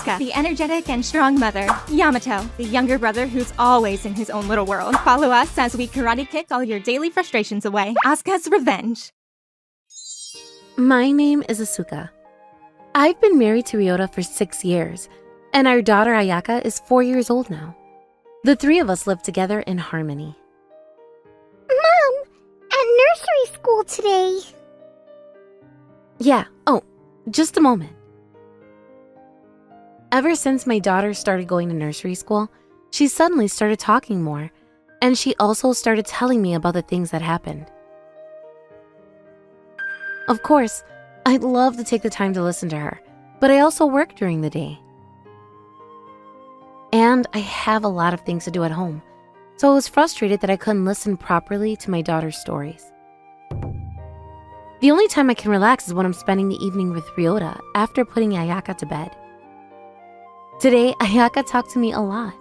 Asuka, the energetic and strong mother. Yamato, the younger brother who's always in his own little world. Follow us as we karate kick all your daily frustrations away. Asuka's Revenge. My name is Asuka. I've been married to Ryota for 6 years, and our daughter Ayaka is 4 years old now. The three of us live together in harmony. Mom, at nursery school today. Yeah, oh, just a moment. Ever since my daughter started going to nursery school, she suddenly started talking more, and she also started telling me about the things that happened. Of course, I'd love to take the time to listen to her, but I also work during the day. And I have a lot of things to do at home, so I was frustrated that I couldn't listen properly to my daughter's stories. The only time I can relax is when I'm spending the evening with Ryota after putting Ayaka to bed. Today, Ayaka talked to me a lot.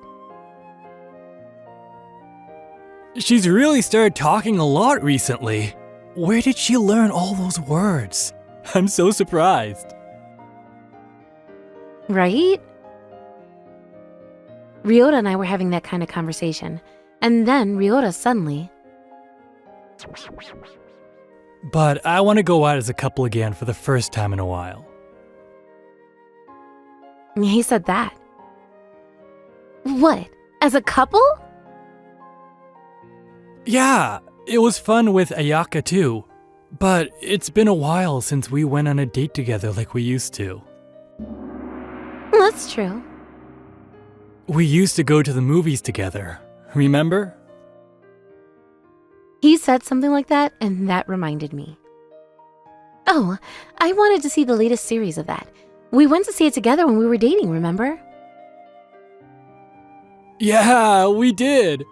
She's really started talking a lot recently. Where did she learn all those words? I'm so surprised. Right? Ryota and I were having that kind of conversation, and then Ryota suddenly... But I want to go out as a couple again for the first time in a while. He said that. What? As a couple? Yeah, it was fun with Ayaka too. But it's been a while since we went on a date together like we used to. That's true. We used to go to the movies together, remember? He said something like that, and that reminded me. Oh, I wanted to see the latest series of that. We went to see it together when we were dating, remember? Yeah, we did.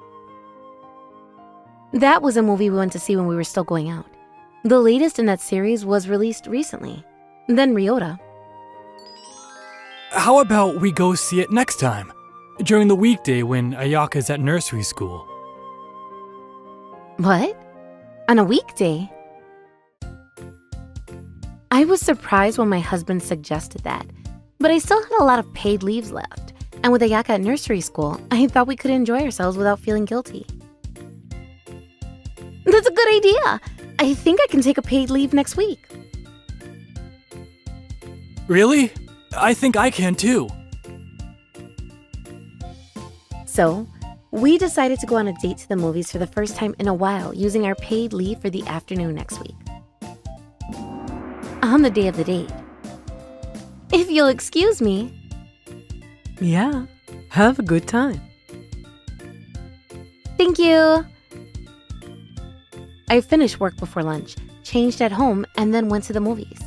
That was a movie we went to see when we were still going out. The latest in that series was released recently. Then Ryota. How about we go see it next time? During the weekday when Ayaka's at nursery school. What? On a weekday? I was surprised when my husband suggested that, but I still had a lot of paid leaves left. And with Ayaka at nursery school, I thought we could enjoy ourselves without feeling guilty. That's a good idea. I think I can take a paid leave next week. Really? I think I can too. So, we decided to go on a date to the movies for the first time in a while using our paid leave for the afternoon next week. On the day of the date. If you'll excuse me. Yeah, have a good time. Thank you. I finished work before lunch, changed at home, and then went to the movies.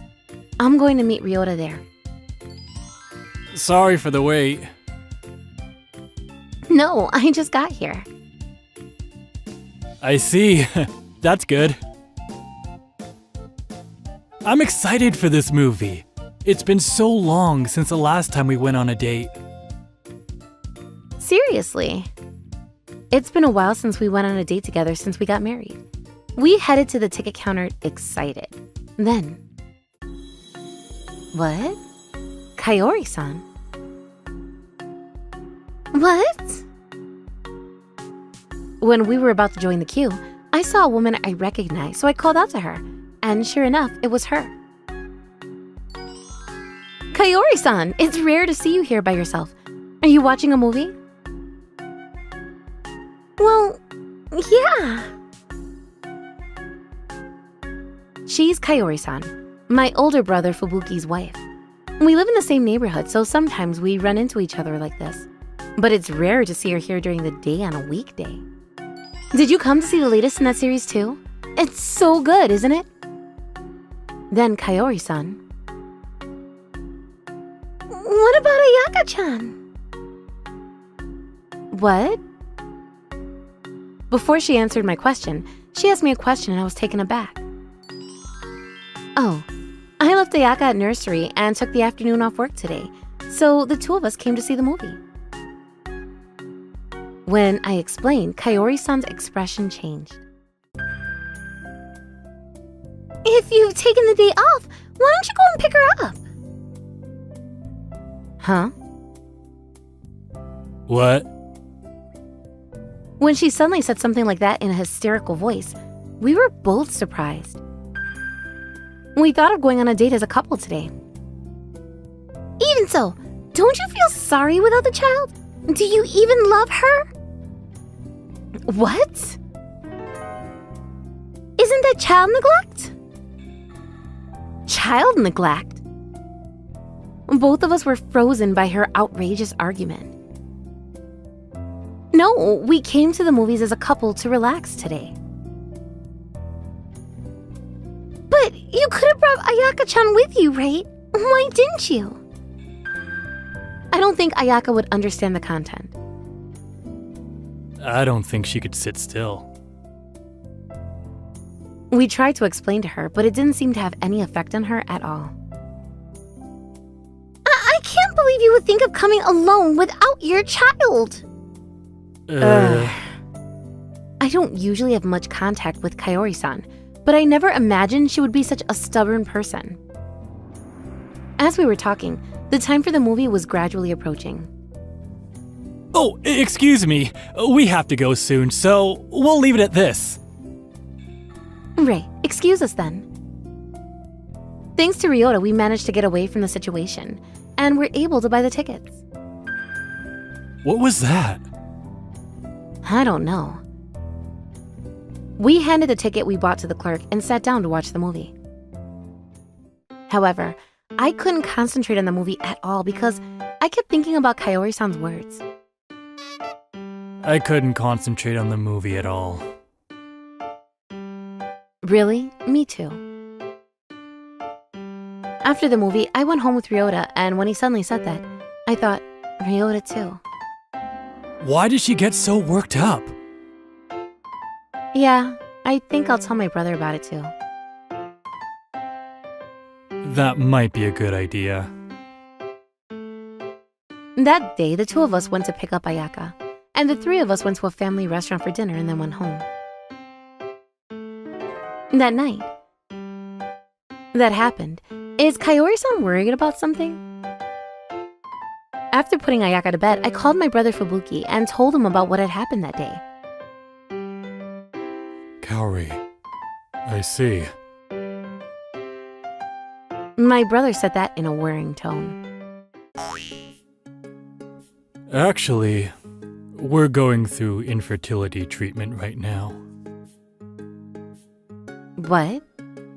I'm going to meet Ryota there. Sorry for the wait. No, I just got here. I see. That's good. I'm excited for this movie. It's been so long since the last time we went on a date. Seriously. It's been a while since we went on a date together since we got married. We headed to the ticket counter excited. Then... What? Kaori-san? What? When we were about to join the queue, I saw a woman I recognized, so I called out to her. And sure enough, it was her. Kaori-san, it's rare to see you here by yourself. Are you watching a movie? Well, yeah. She's Kaori-san, my older brother Fubuki's wife. We live in the same neighborhood, so sometimes we run into each other like this. But it's rare to see her here during the day on a weekday. Did you come to see the latest in that series too? It's so good, isn't it? Then Kaori-san. What about Ayaka-chan? What? Before she answered my question, she asked me a question and I was taken aback. Oh, I left Ayaka at nursery and took the afternoon off work today, so the two of us came to see the movie. When I explained, Kaori-san's expression changed. If you've taken the day off, why don't you go and pick her up? Huh? What? When she suddenly said something like that in a hysterical voice, we were both surprised. We thought of going on a date as a couple today. Even so, don't you feel sorry without the child? Do you even love her? What? Isn't that child neglect? Child neglect? Both of us were frozen by her outrageous argument. No, we came to the movies as a couple to relax today. But you could have brought Ayaka-chan with you, right? Why didn't you? I don't think Ayaka would understand the content. I don't think she could sit still. We tried to explain to her, but it didn't seem to have any effect on her at all. I can't believe you would think of coming alone without your child. I don't usually have much contact with Kaori-san, but I never imagined she would be such a stubborn person. As we were talking, the time for the movie was gradually approaching. Oh, excuse me. We have to go soon, so we'll leave it at this. Right, excuse us then. Thanks to Ryota, we managed to get away from the situation, and we're able to buy the tickets. What was that? I don't know. We handed the ticket we bought to the clerk and sat down to watch the movie. However, I couldn't concentrate on the movie at all because I kept thinking about Kaori-san's words. I couldn't concentrate on the movie at all. Really? Me too. After the movie, I went home with Ryota, and when he suddenly said that, I thought, Ryota too. Why did she get so worked up? Yeah, I think I'll tell my brother about it too. That might be a good idea. That day, the two of us went to pick up Ayaka, and the three of us went to a family restaurant for dinner and then went home. That night, that happened. Is Kaori-san worried about something? After putting Ayaka to bed, I called my brother Fubuki and told him about what had happened that day. Kaori, I see. My brother said that in a worrying tone. Actually, we're going through infertility treatment right now. What?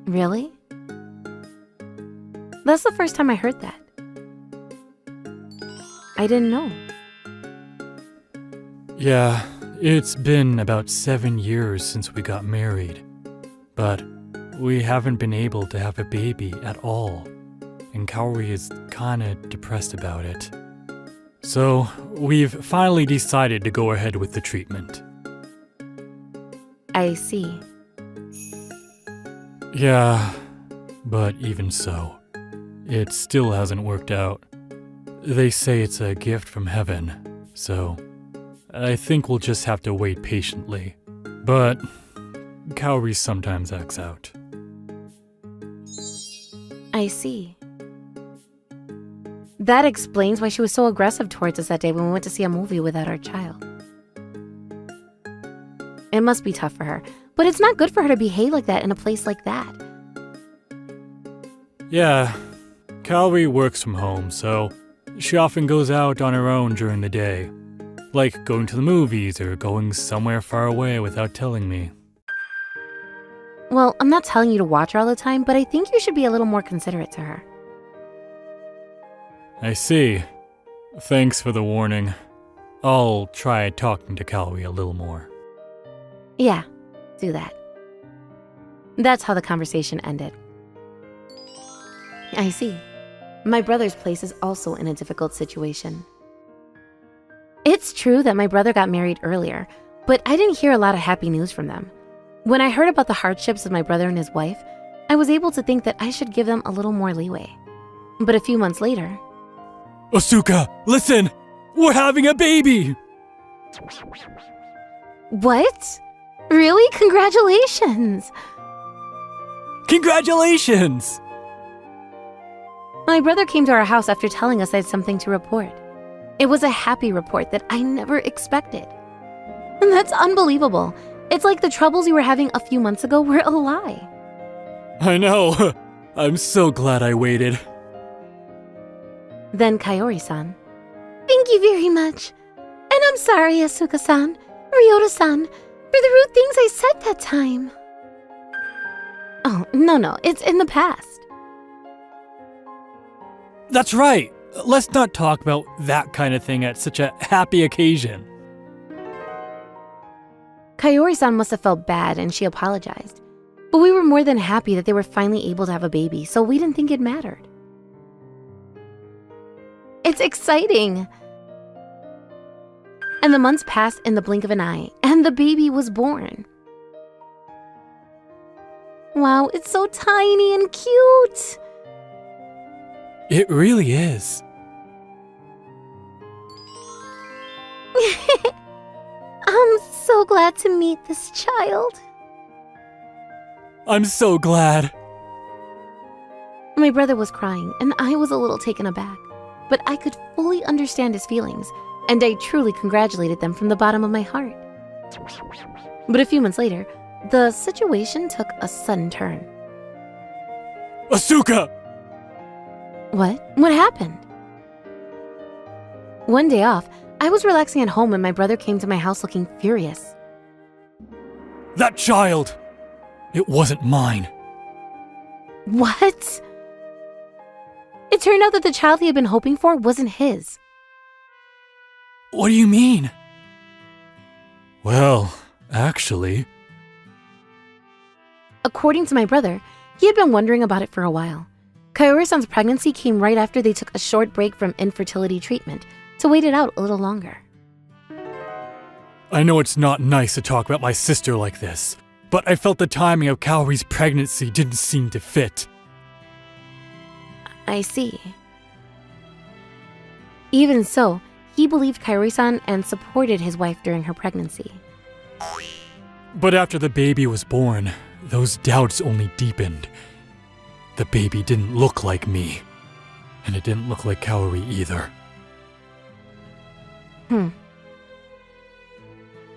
Really? That's the first time I heard that. I didn't know. Yeah, it's been about 7 years since we got married. But we haven't been able to have a baby at all. And Kaori is kinda depressed about it. So, we've finally decided to go ahead with the treatment. I see. Yeah, but even so, it still hasn't worked out. They say it's a gift from heaven, so I think we'll just have to wait patiently. But Kaori sometimes acts out. I see. That explains why she was so aggressive towards us that day when we went to see a movie without our child. It must be tough for her, but it's not good for her to behave like that in a place like that. Yeah, Kaori works from home, so she often goes out on her own during the day. Like going to the movies or going somewhere far away without telling me. Well, I'm not telling you to watch her all the time, but I think you should be a little more considerate to her. I see. Thanks for the warning. I'll try talking to Kaori a little more. Yeah, do that. That's how the conversation ended. I see. My brother's place is also in a difficult situation. It's true that my brother got married earlier, but I didn't hear a lot of happy news from them. When I heard about the hardships of my brother and his wife, I was able to think that I should give them a little more leeway. But a few months later... Asuka, listen! We're having a baby! What? Really? Congratulations! Congratulations! My brother came to our house after telling us I had something to report. It was a happy report that I never expected. And that's unbelievable. It's like the troubles you were having a few months ago were a lie. I know. I'm so glad I waited. Then Kaori-san. Thank you very much. And I'm sorry, Asuka-san, Ryota-san, for the rude things I said that time. Oh, no, it's in the past. That's right. Let's not talk about that kind of thing at such a happy occasion. Kaori-san must have felt bad and she apologized. But we were more than happy that they were finally able to have a baby, so we didn't think it mattered. It's exciting! And the months passed in the blink of an eye, and the baby was born. Wow, it's so tiny and cute! It really is. I'm so glad to meet this child. I'm so glad. My brother was crying, and I was a little taken aback. But I could fully understand his feelings, and I truly congratulated them from the bottom of my heart. But a few months later, the situation took a sudden turn. Asuka! What? What happened? One day off, I was relaxing at home when my brother came to my house looking furious. That child! It wasn't mine. What? It turned out that the child he had been hoping for wasn't his. What do you mean? Well, actually... According to my brother, he had been wondering about it for a while. Kaori-san's pregnancy came right after they took a short break from infertility treatment to wait it out a little longer. I know it's not nice to talk about my sister like this, but I felt the timing of Kaori's pregnancy didn't seem to fit. I see. Even so, he believed Kaori-san and supported his wife during her pregnancy. But after the baby was born, those doubts only deepened. The baby didn't look like me, and it didn't look like Kaori either.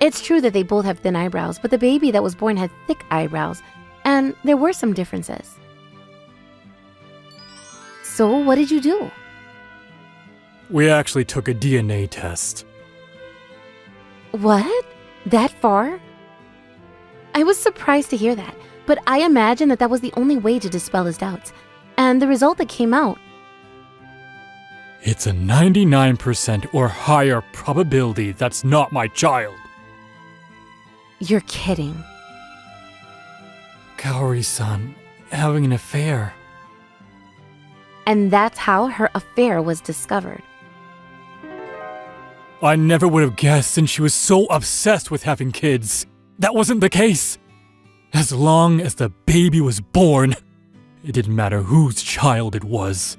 It's true that they both have thin eyebrows, but the baby that was born had thick eyebrows, and there were some differences. So what did you do? We actually took a DNA test. What? That far? I was surprised to hear that, but I imagined that was the only way to dispel his doubts. And the result that came out... It's a 99% or higher probability that's not my child. You're kidding. Kaori-san having an affair. And that's how her affair was discovered. I never would have guessed since she was so obsessed with having kids. That wasn't the case. As long as the baby was born, it didn't matter whose child it was.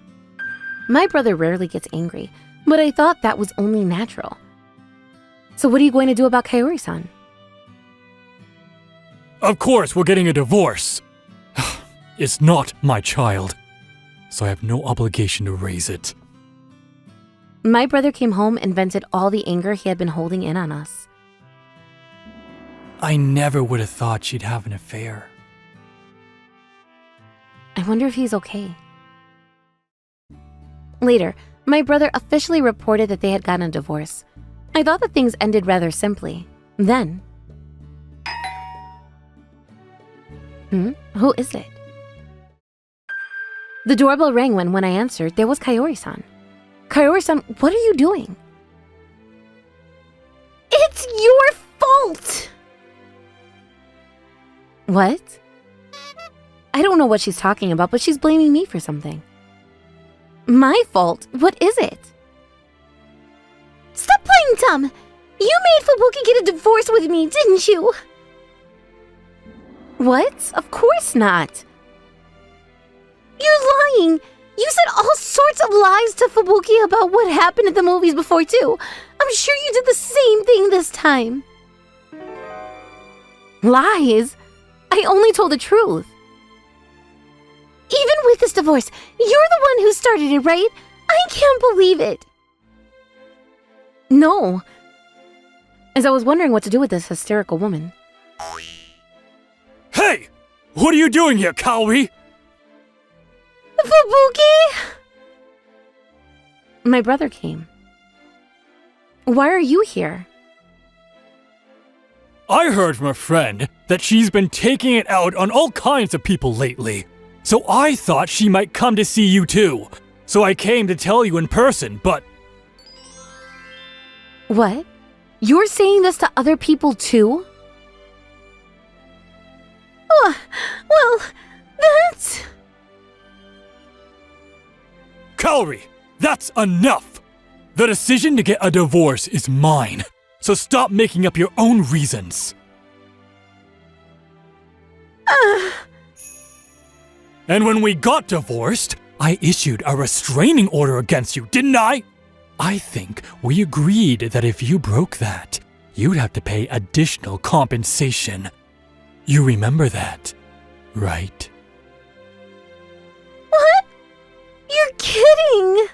My brother rarely gets angry, but I thought that was only natural. So what are you going to do about Kaori-san? Of course, we're getting a divorce. It's not my child, so I have no obligation to raise it. My brother came home and vented all the anger he had been holding in on us. I never would have thought she'd have an affair. I wonder if he's okay. Later, my brother officially reported that they had gotten a divorce. I thought that things ended rather simply. Then... Who is it? The doorbell rang when I answered, there was Kaori-san. Kaori-san, what are you doing? It's your fault! What? I don't know what she's talking about, but she's blaming me for something. My fault? What is it? Stop playing dumb! You made Fubuki get a divorce with me, didn't you? What? Of course not. You're lying! You said all sorts of lies to Fubuki about what happened at the movies before, too. I'm sure you did the same thing this time. Lies? I only told the truth. Even with this divorce, you're the one who started it, right? I can't believe it. No. As I was wondering what to do with this hysterical woman. Hey! What are you doing here, Kaori? Fubuki! My brother came. Why are you here? I heard from a friend that she's been taking it out on all kinds of people lately. So I thought she might come to see you too. So I came to tell you in person, but... What? You're saying this to other people too? Oh, well, that's... Kaori, that's enough! The decision to get a divorce is mine. So stop making up your own reasons. And when we got divorced, I issued a restraining order against you, didn't I? I think we agreed that if you broke that, you'd have to pay additional compensation. You remember that, right? What? You're kidding!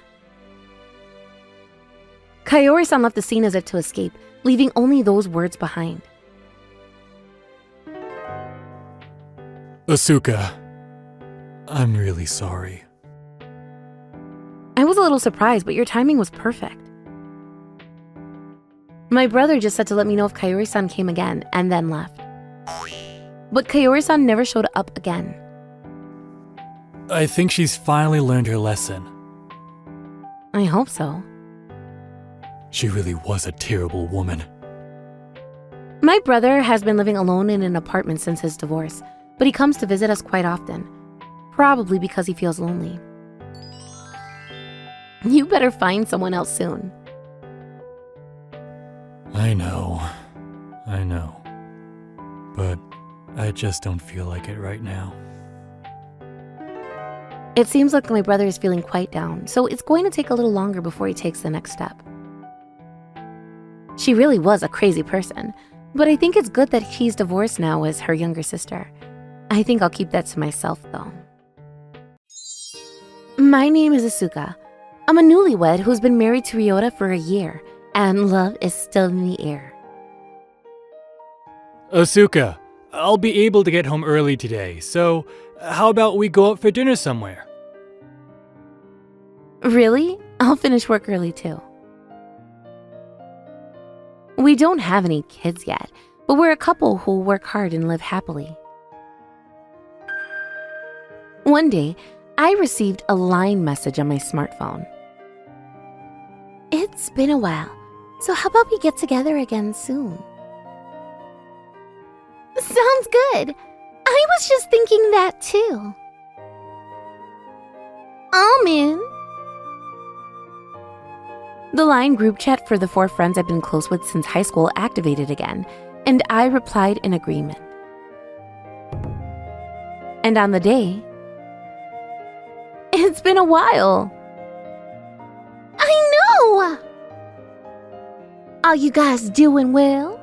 Kaori-san left the scene as if to escape, leaving only those words behind. Asuka, I'm really sorry. I was a little surprised, but your timing was perfect. My brother just said to let me know if Kaori-san came again, and then left. But Kaori-san never showed up again. I think she's finally learned her lesson. I hope so. She really was a terrible woman. My brother has been living alone in an apartment since his divorce, but he comes to visit us quite often, probably because he feels lonely. You better find someone else soon. I know. But I just don't feel like it right now. It seems like my brother is feeling quite down, so it's going to take a little longer before he takes the next step. She really was a crazy person, but I think it's good that he's divorced now as her younger sister. I think I'll keep that to myself, though. My name is Asuka. I'm a newlywed who's been married to Ryota for a year, and love is still in the air. Asuka, I'll be able to get home early today, so how about we go out for dinner somewhere? Really? I'll finish work early, too. We don't have any kids yet, but we're a couple who work hard and live happily. One day, I received a line message on my smartphone. It's been a while, so how about we get together again soon? Sounds good. I was just thinking that too. I'm in. The line group chat for the 4 friends I've been close with since high school activated again, and I replied in agreement. And on the day, it's been a while. I know! Are you guys doing well?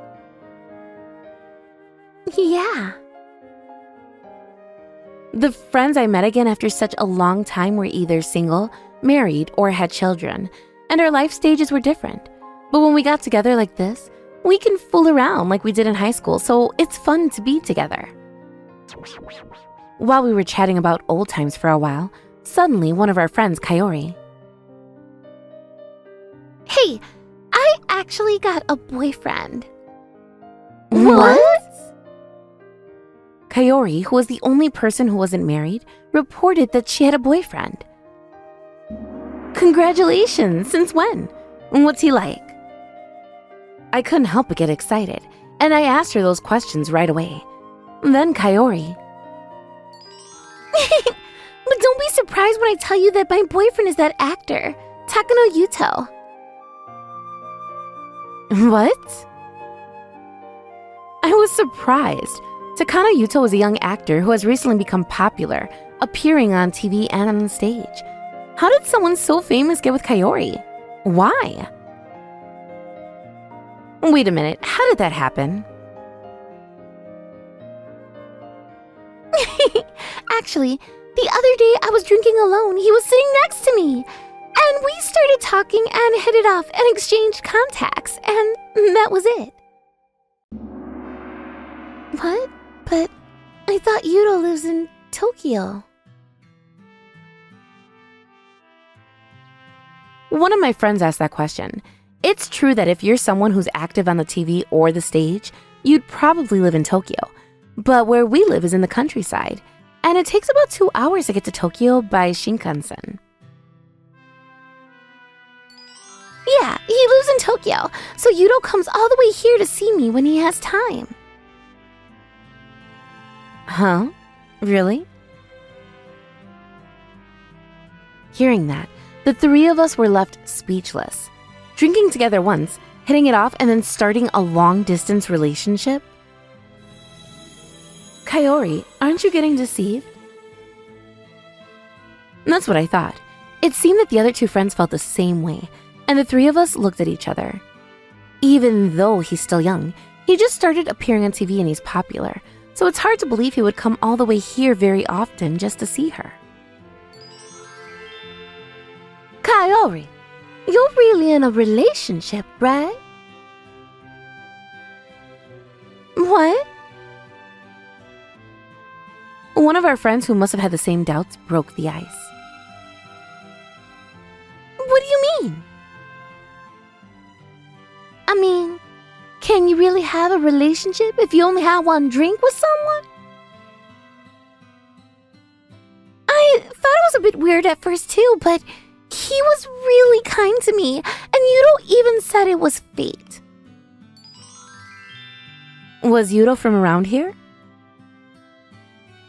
Yeah. The friends I met again after such a long time were either single, married, or had children, and our life stages were different. But when we got together like this, we can fool around like we did in high school, so it's fun to be together. While we were chatting about old times for a while, suddenly one of our friends, Kaori. Hey, I actually got a boyfriend. What? Kaori, who was the only person who wasn't married, reported that she had a boyfriend. Congratulations! Since when? What's he like? I couldn't help but get excited, and I asked her those questions right away. Then Kaori. But don't be surprised when I tell you that my boyfriend is that actor, Takano Yuto. What? I was surprised. Takano Yuto is a young actor who has recently become popular, appearing on TV and on stage. How did someone so famous get with Kaori? Why? Wait a minute, how did that happen? Actually, the other day I was drinking alone. He was sitting next to me, and We started talking and hit it off and exchanged contacts, and that was it. What? But I thought Yudo lives in Tokyo. One of my friends asked that question. It's true that if you're someone who's active on the TV or the stage, you'd probably live in Tokyo. But where we live is in the countryside, and it takes about 2 hours to get to Tokyo by Shinkansen. Yeah, he lives in Tokyo, so Yudo comes all the way here to see me when he has time. Huh? Really? Hearing that, the three of us were left speechless. Drinking together once, hitting it off, and then starting a long-distance relationship? Kaori, aren't you getting deceived? That's what I thought. It seemed that the other two friends felt the same way, and the three of us looked at each other. Even though he's still young, he just started appearing on TV and he's popular, so it's hard to believe he would come all the way here very often just to see her. Kaori, you're really in a relationship, right? What? One of our friends who must have had the same doubts broke the ice. What do you mean? I mean, can you really have a relationship if you only have one drink with someone? I thought it was a bit weird at first too, but he was really kind to me, and Yudo even said it was fate. Was Yudo from around here?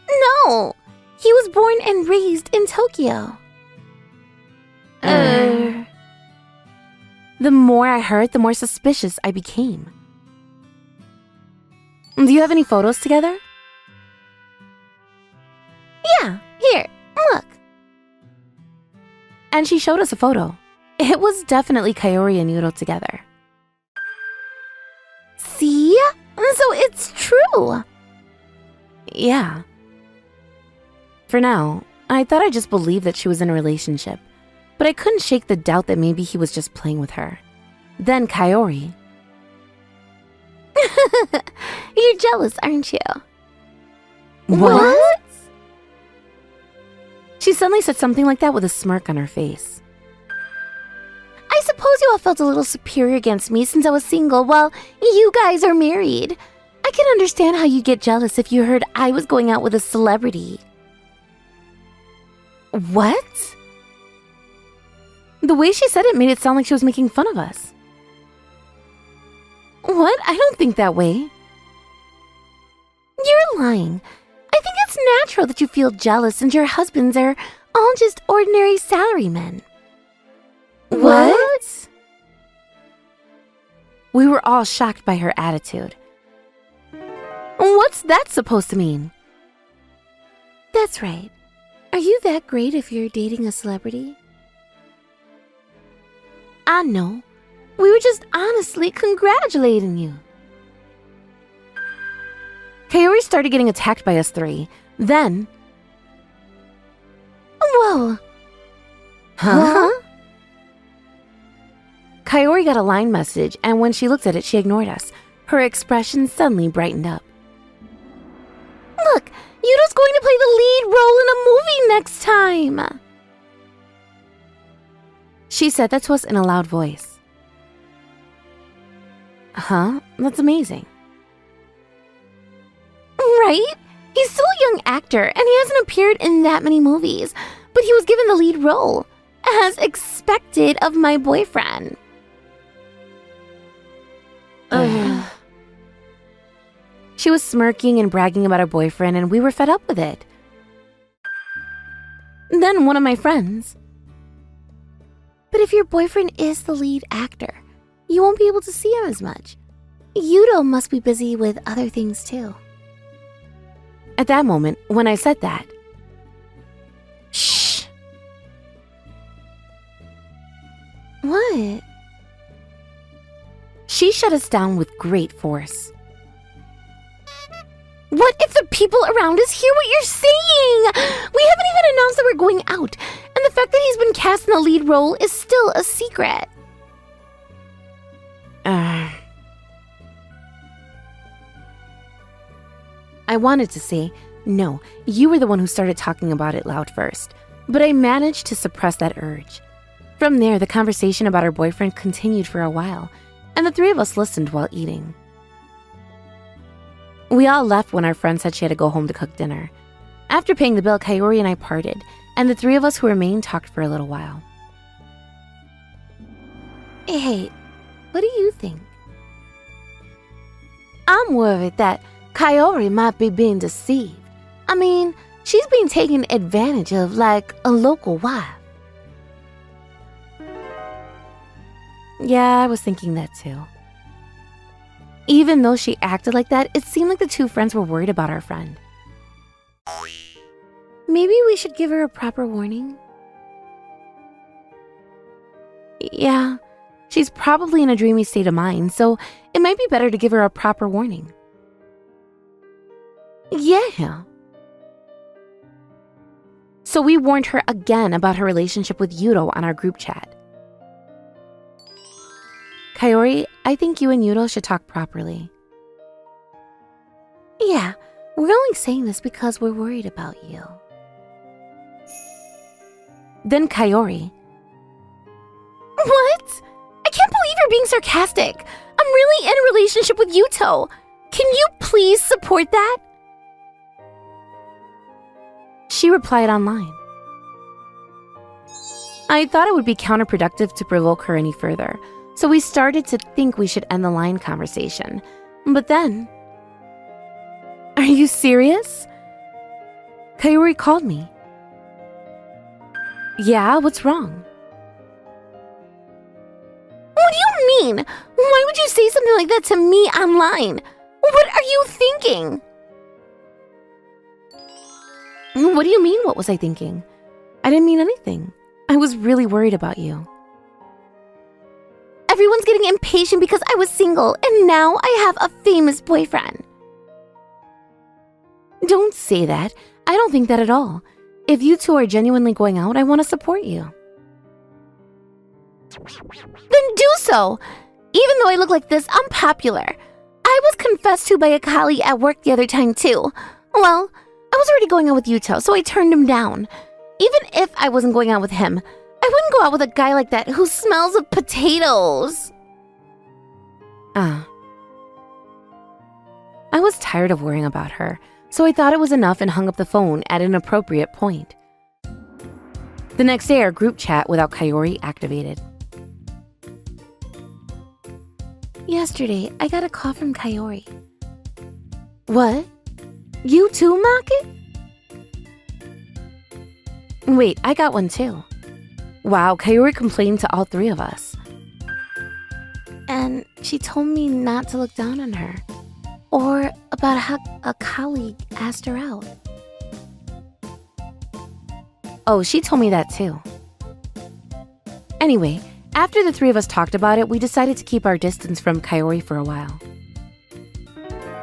No, he was born and raised in Tokyo. The more I heard, the more suspicious I became. Do you have any photos together? Yeah, here, look. And she showed us a photo. It was definitely Kaori and Yudo together. See? So it's true. Yeah. For now, I thought I just believed that she was in a relationship, but I couldn't shake the doubt that maybe he was just playing with her. Then Kaori. You're jealous, aren't you? What? She suddenly said something like that with a smirk on her face. I suppose you all felt a little superior against me since I was single while you guys are married. I can understand how you get jealous if you heard I was going out with a celebrity. What? The way she said it made it sound like she was making fun of us. What? I don't think that way. You're lying. I think it's natural that you feel jealous since your husbands are all just ordinary salarymen. What? We were all shocked by her attitude. What's that supposed to mean? That's right. Are you that great if you're dating a celebrity? I know. We were just honestly congratulating you. Kaori started getting attacked by us three. Then... Whoa. Huh? Kaori got a line message, and when she looked at it, she ignored us. Her expression suddenly brightened up. Look, Yudo's going to play the lead role in a movie next time. She said that to us in a loud voice. Huh? That's amazing. Right? He's still a young actor, and he hasn't appeared in that many movies, but he was given the lead role, as expected of my boyfriend. She was smirking and bragging about her boyfriend, and we were fed up with it. Then one of my friends. But if your boyfriend is the lead actor, you won't be able to see him as much. Yudo must be busy with other things too. At that moment, when I said that, shh. What? She shut us down with great force. What if the people around us hear what you're saying? We haven't even announced that we're going out, and the fact that he's been cast in the lead role is still a secret. I wanted to say, no, you were the one who started talking about it loud first, but I managed to suppress that urge. From there, the conversation about her boyfriend continued for a while, and the three of us listened while eating. We all left when our friend said she had to go home to cook dinner. After paying the bill, Kaori and I parted, and the three of us who remained talked for a little while. Hey, what do you think? I'm worried that Kaori might be being deceived. I mean, she's being taken advantage of like a local wife. Yeah, I was thinking that too. Even though she acted like that, it seemed like the two friends were worried about our friend. Maybe we should give her a proper warning? Yeah, she's probably in a dreamy state of mind, so it might be better to give her a proper warning. Yeah. So we warned her again about her relationship with Yuto on our group chat. Kaori, I think you and Yuto should talk properly. Yeah, we're only saying this because we're worried about you. Then Kaori. What? I can't believe you're being sarcastic. I'm really in a relationship with Yuto. Can you please support that? She replied online. I thought it would be counterproductive to provoke her any further, so we started to think we should end the line conversation. But then... Are you serious? Kaori called me. Yeah, what's wrong? What do you mean? Why would you say something like that to me online? What are you thinking? What do you mean, what was I thinking? I didn't mean anything. I was really worried about you. Everyone's getting impatient because I was single, and now I have a famous boyfriend. Don't say that. I don't think that at all. If you two are genuinely going out, I want to support you. Then do so! Even though I look like this, I'm popular. I was confessed to by a colleague at work the other time too. Well, I was already going out with Yuto, so I turned him down. Even if I wasn't going out with him, I wouldn't go out with a guy like that who smells of potatoes. I was tired of worrying about her, so I thought it was enough and hung up the phone at an appropriate point. The next day, our group chat without Kaori activated. Yesterday, I got a call from Kaori. What? You too, Maki? Wait, I got one too. Wow, Kaori complained to all three of us. And she told me not to look down on her. Or about how a colleague asked her out. Oh, she told me that too. Anyway, after the three of us talked about it, we decided to keep our distance from Kaori for a while.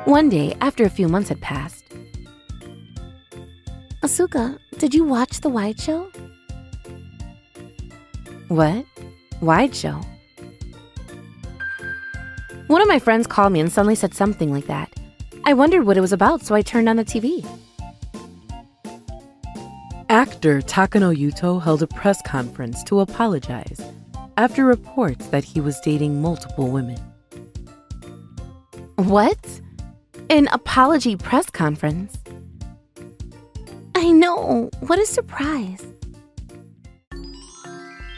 One day, after a few months had passed. Asuka, did you watch the Wide Show? What? Wide Show? One of my friends called me and suddenly said something like that. I wondered what it was about, so I turned on the TV. Actor Takano Yuto held a press conference to apologize after reports that he was dating multiple women. What? An apology press conference? I know. What a surprise.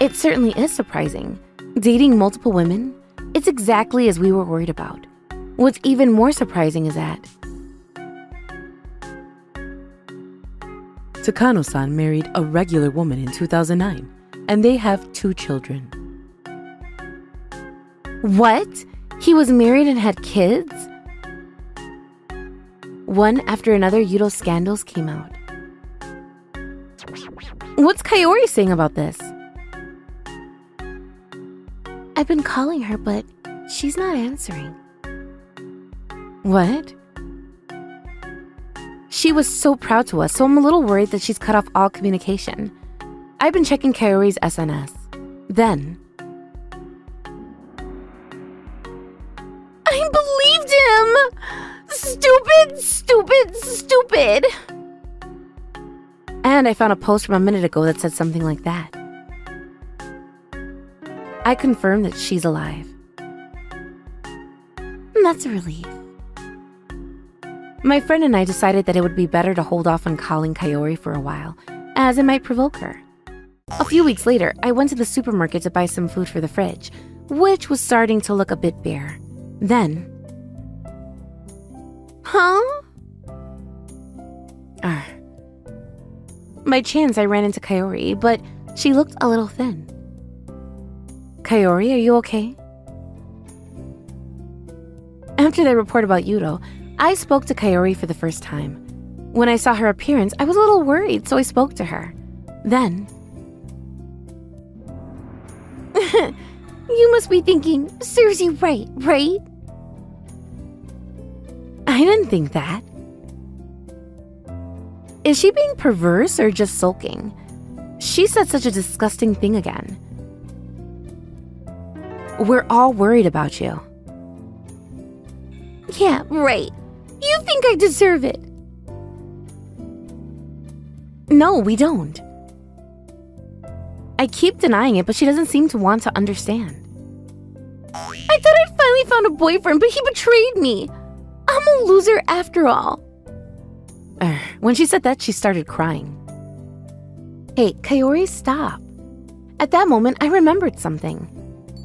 It certainly is surprising. Dating multiple women? It's exactly as we were worried about. What's even more surprising is that Takano-san married a regular woman in 2009, and they have 2 children. What? He was married and had kids? One after another, Yuto's scandals came out. What's Kaori saying about this? I've been calling her, but she's not answering. What? She was so proud to us, so I'm a little worried that she's cut off all communication. I've been checking Kaori's SNS. Then, I believed him! Stupid, stupid, stupid! And I found a post from a minute ago that said something like that. I confirmed that she's alive. That's a relief. My friend and I decided that it would be better to hold off on calling Kaori for a while, as it might provoke her. A few weeks later, I went to the supermarket to buy some food for the fridge, which was starting to look a bit bare. Then... Huh? By chance, I ran into Kaori, but she looked a little thin. Kaori, are you okay? After the report about Yuto, I spoke to Kaori for the first time. When I saw her appearance, I was a little worried, so I spoke to her. Then... You must be thinking, seriously, right? I didn't think that. Is she being perverse or just sulking? She said such a disgusting thing again. We're all worried about you. Yeah, right. You think I deserve it? No, we don't. I keep denying it, but she doesn't seem to want to understand. I thought I finally found a boyfriend, but he betrayed me. I'm a loser after all. When she said that, she started crying. Hey, Kaori, stop. At that moment, I remembered something.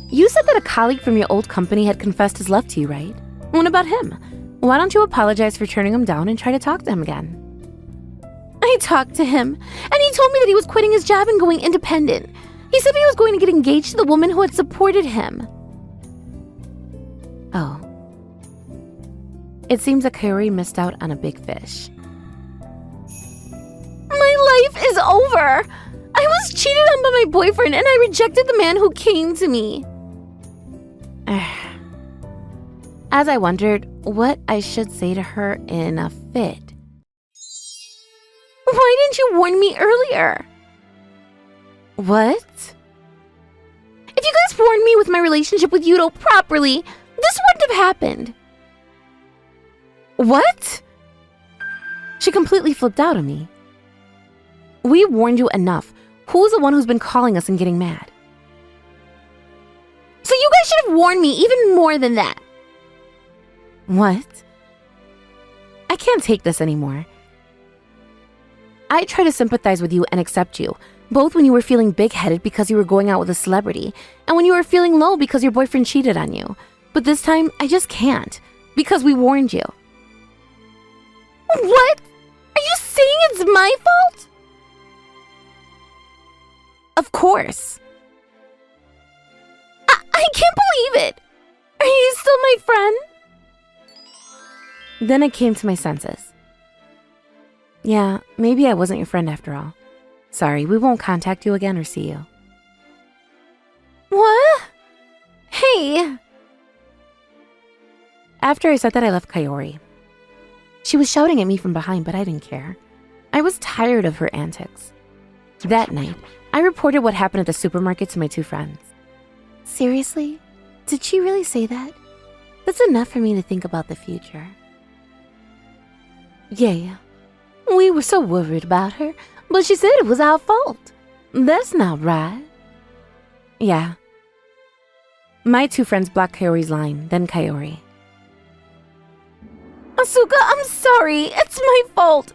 You said that a colleague from your old company had confessed his love to you, right? What about him? Why don't you apologize for turning him down and try to talk to him again? I talked to him, and he told me that he was quitting his job and going independent. He said he was going to get engaged to the woman who had supported him. Oh. It seems that Kaori missed out on a big fish. My life is over! I was cheated on by my boyfriend, and I rejected the man who came to me. As I wondered what I should say to her in a fit. Why didn't you warn me earlier? What? If you guys warned me with my relationship with Yuto properly, this wouldn't have happened. What? She completely flipped out on me. We warned you enough. Who's the one who's been calling us and getting mad? So you guys should have warned me even more than that. What? I can't take this anymore. I try to sympathize with you and accept you, both when you were feeling big-headed because you were going out with a celebrity, and when you were feeling low because your boyfriend cheated on you. But this time, I just can't, because we warned you. What? Are you saying it's my fault? Of course. I can't believe it! Are you still my friend? Then I came to my senses. Yeah, maybe I wasn't your friend after all. Sorry, we won't contact you again or see you. What? Hey! After I said that, I left Kaori. She was shouting at me from behind, but I didn't care. I was tired of her antics. That night, I reported what happened at the supermarket to my two friends. Seriously? Did she really say that? That's enough for me to think about the future. Yeah, we were so worried about her, but she said it was our fault. That's not right. Yeah. My two friends blocked Kaori's line, then Kaori. Asuka, I'm sorry. It's my fault.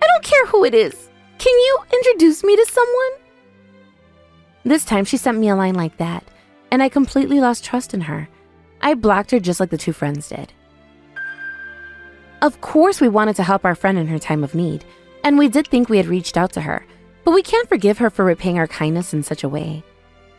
I don't care who it is. Can you introduce me to someone? This time she sent me a line like that, and I completely lost trust in her. I blocked her just like the two friends did. Of course we wanted to help our friend in her time of need, and we did think we had reached out to her, but we can't forgive her for repaying our kindness in such a way.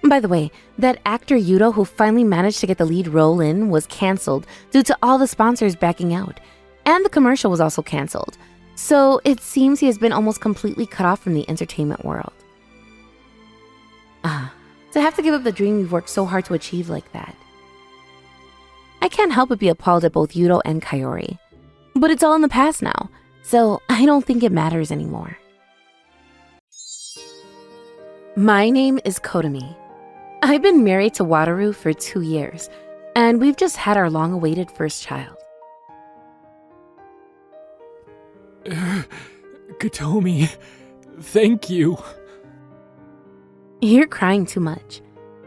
By the way, that actor Yuto who finally managed to get the lead role in was cancelled due to all the sponsors backing out, and the commercial was also cancelled, so it seems he has been almost completely cut off from the entertainment world. To have to give up the dream we've worked so hard to achieve like that. I can't help but be appalled at both Yuto and Kaori. But it's all in the past now, so I don't think it matters anymore. My name is Kotomi. I've been married to Wataru for 2 years, and we've just had our long-awaited first child. Kotomi, thank you. You're crying too much.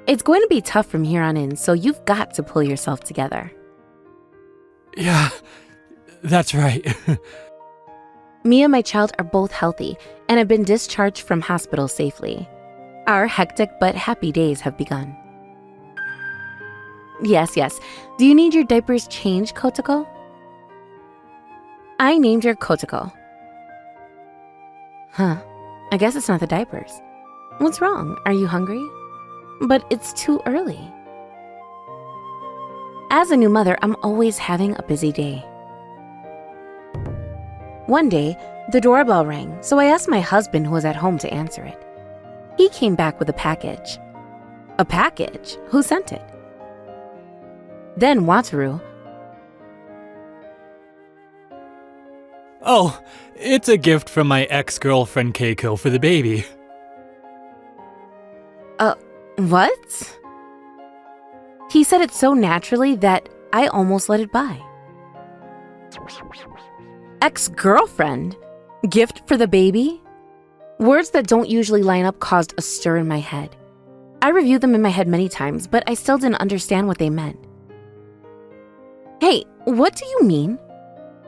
It's going to be tough from here on in, so you've got to pull yourself together. Yeah, that's right. Me and my child are both healthy and have been discharged from hospital safely. Our hectic but happy days have begun. Yes. Do you need your diapers changed, Kotoko? I named her Kotoko. Huh. I guess it's not the diapers. What's wrong? Are you hungry? But it's too early. As a new mother, I'm always having a busy day. One day, the doorbell rang, so I asked my husband who was at home to answer it. He came back with a package. A package? Who sent it? Then Wataru. Oh, it's a gift from my ex-girlfriend Keiko for the baby. What? He said it so naturally that I almost let it by. Ex-girlfriend? Gift for the baby? Words that don't usually line up caused a stir in my head. I reviewed them in my head many times, but I still didn't understand what they meant. Hey, what do you mean?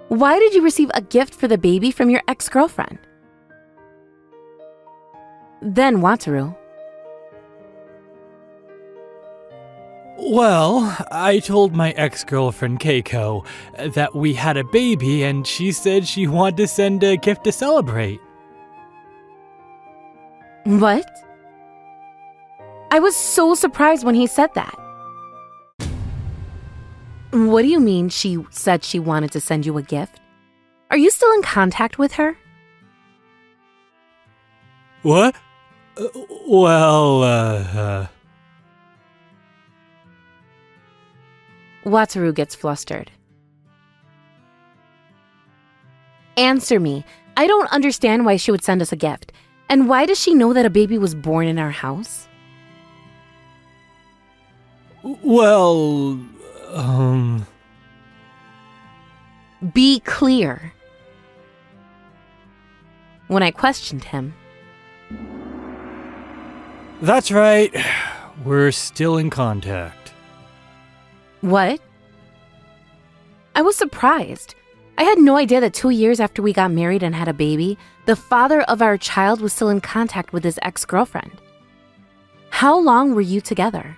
Why did you receive a gift for the baby from your ex-girlfriend? Then Wataru. Well, I told my ex-girlfriend Keiko that we had a baby and she said she wanted to send a gift to celebrate. What? I was so surprised when he said that. What do you mean she said she wanted to send you a gift? Are you still in contact with her? What? Well, Wataru gets flustered. Answer me. I don't understand why she would send us a gift. And why does she know that a baby was born in our house? well, Be clear. When I questioned him, that's right. We're still in contact. what? I was surprised. I had no idea that 2 years after we got married and had a baby, the father of our child was still in contact with his ex-girlfriend. How long were you together?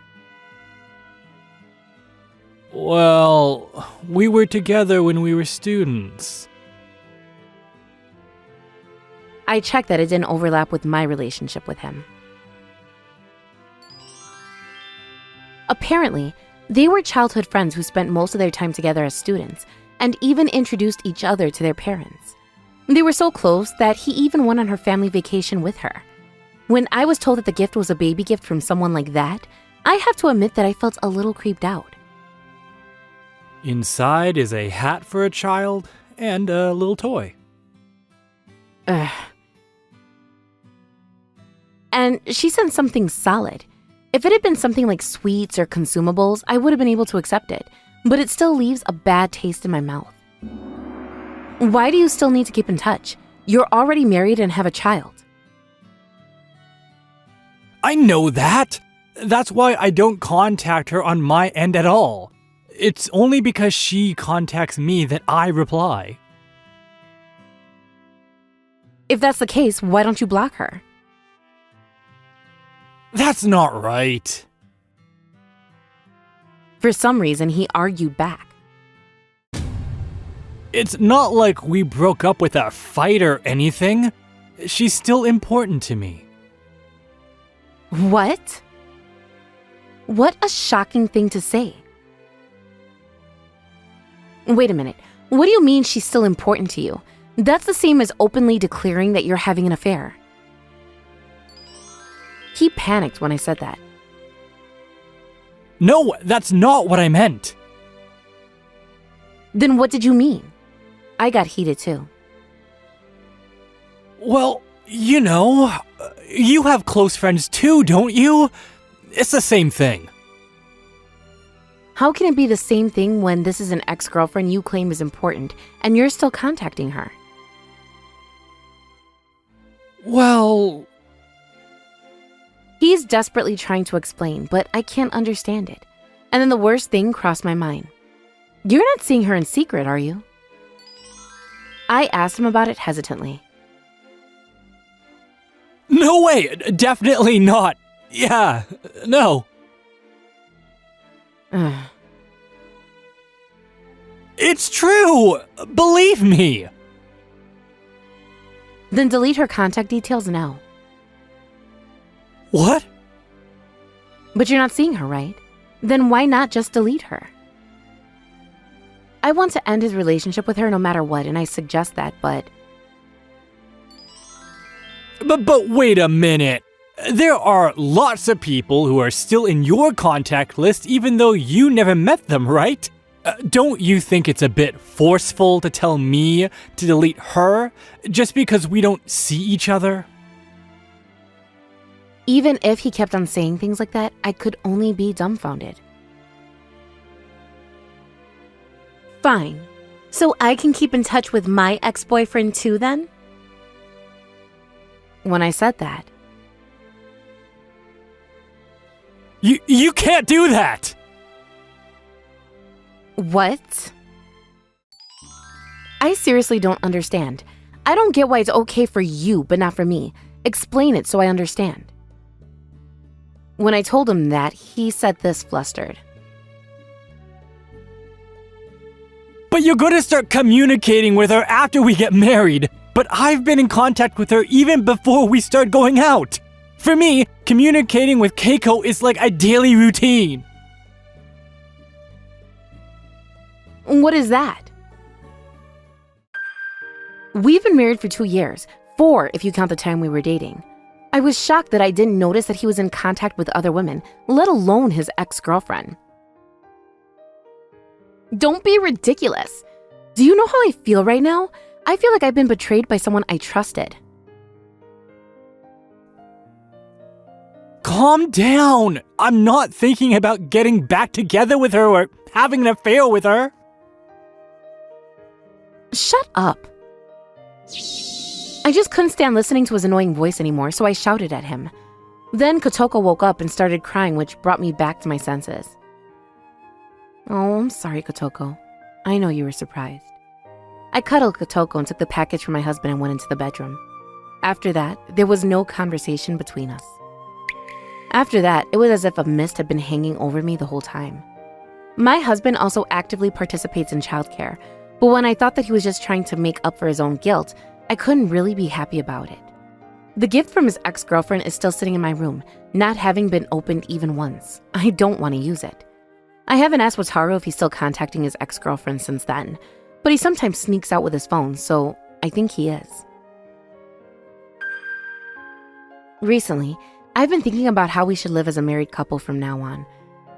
Well, we were together when we were students. I checked that it didn't overlap with my relationship with him. Apparently, they were childhood friends who spent most of their time together as students and even introduced each other to their parents. They were so close that he even went on her family vacation with her. When I was told that the gift was a baby gift from someone like that, I have to admit that I felt a little creeped out. Inside is a hat for a child and a little toy. Ugh. And she sent something solid. If it had been something like sweets or consumables, I would have been able to accept it, but it still leaves a bad taste in my mouth. Why do you still need to keep in touch? You're already married and have a child. I know that! That's why I don't contact her on my end at all. It's only because she contacts me that I reply. If that's the case, why don't you block her? That's not right. For some reason, he argued back. It's not like we broke up with a fight or anything. She's still important to me. What? What a shocking thing to say. Wait a minute. What do you mean she's still important to you? That's the same as openly declaring that you're having an affair. He panicked when I said that. No, that's not what I meant. Then what did you mean? I got heated too. Well, You know, you have close friends too, don't you? It's the same thing. How can it be the same thing when this is an ex-girlfriend you claim is important and you're still contacting her? Well... He's desperately trying to explain, but I can't understand it. And then the worst thing crossed my mind. You're not seeing her in secret, are you? I asked him about it hesitantly. No way! Definitely not! Yeah, no. It's true! Believe me! Then delete her contact details now. What? But you're not seeing her, right? Then why not just delete her? I want to end his relationship with her no matter what, and I suggest that, but... But wait a minute. There are lots of people who are still in your contact list even though you never met them, right? Don't you think it's a bit forceful to tell me to delete her just because we don't see each other? Even if he kept on saying things like that, I could only be dumbfounded. Fine. So I can keep in touch with my ex-boyfriend too then? When I said that, You can't do that! what? I seriously don't understand. I don't get why it's okay for you, but not for me. Explain it so I understand. When I told him that, he said this flustered. But you're gonna start communicating with her after we get married. But I've been in contact with her even before we start going out. For me, communicating with Keiko is like a daily routine. What is that? We've been married for 2 years, 4 if you count the time we were dating. I was shocked that I didn't notice that he was in contact with other women, let alone his ex-girlfriend. Don't be ridiculous. Do you know how I feel right now? I feel like I've been betrayed by someone I trusted. Calm down. I'm not thinking about getting back together with her or having an affair with her. Shut up. I just couldn't stand listening to his annoying voice anymore, so I shouted at him. Then Kotoko woke up and started crying, which brought me back to my senses. Oh, I'm sorry, Kotoko. I know you were surprised. I cuddled Kotoko and took the package from my husband and went into the bedroom. After that, there was no conversation between us. After that, it was as if a mist had been hanging over me the whole time. My husband also actively participates in childcare, but when I thought that he was just trying to make up for his own guilt, I couldn't really be happy about it. The gift from his ex-girlfriend is still sitting in my room, not having been opened even once. I don't want to use it. I haven't asked Wataru if he's still contacting his ex-girlfriend since then, but he sometimes sneaks out with his phone, so I think he is. Recently, I've been thinking about how we should live as a married couple from now on,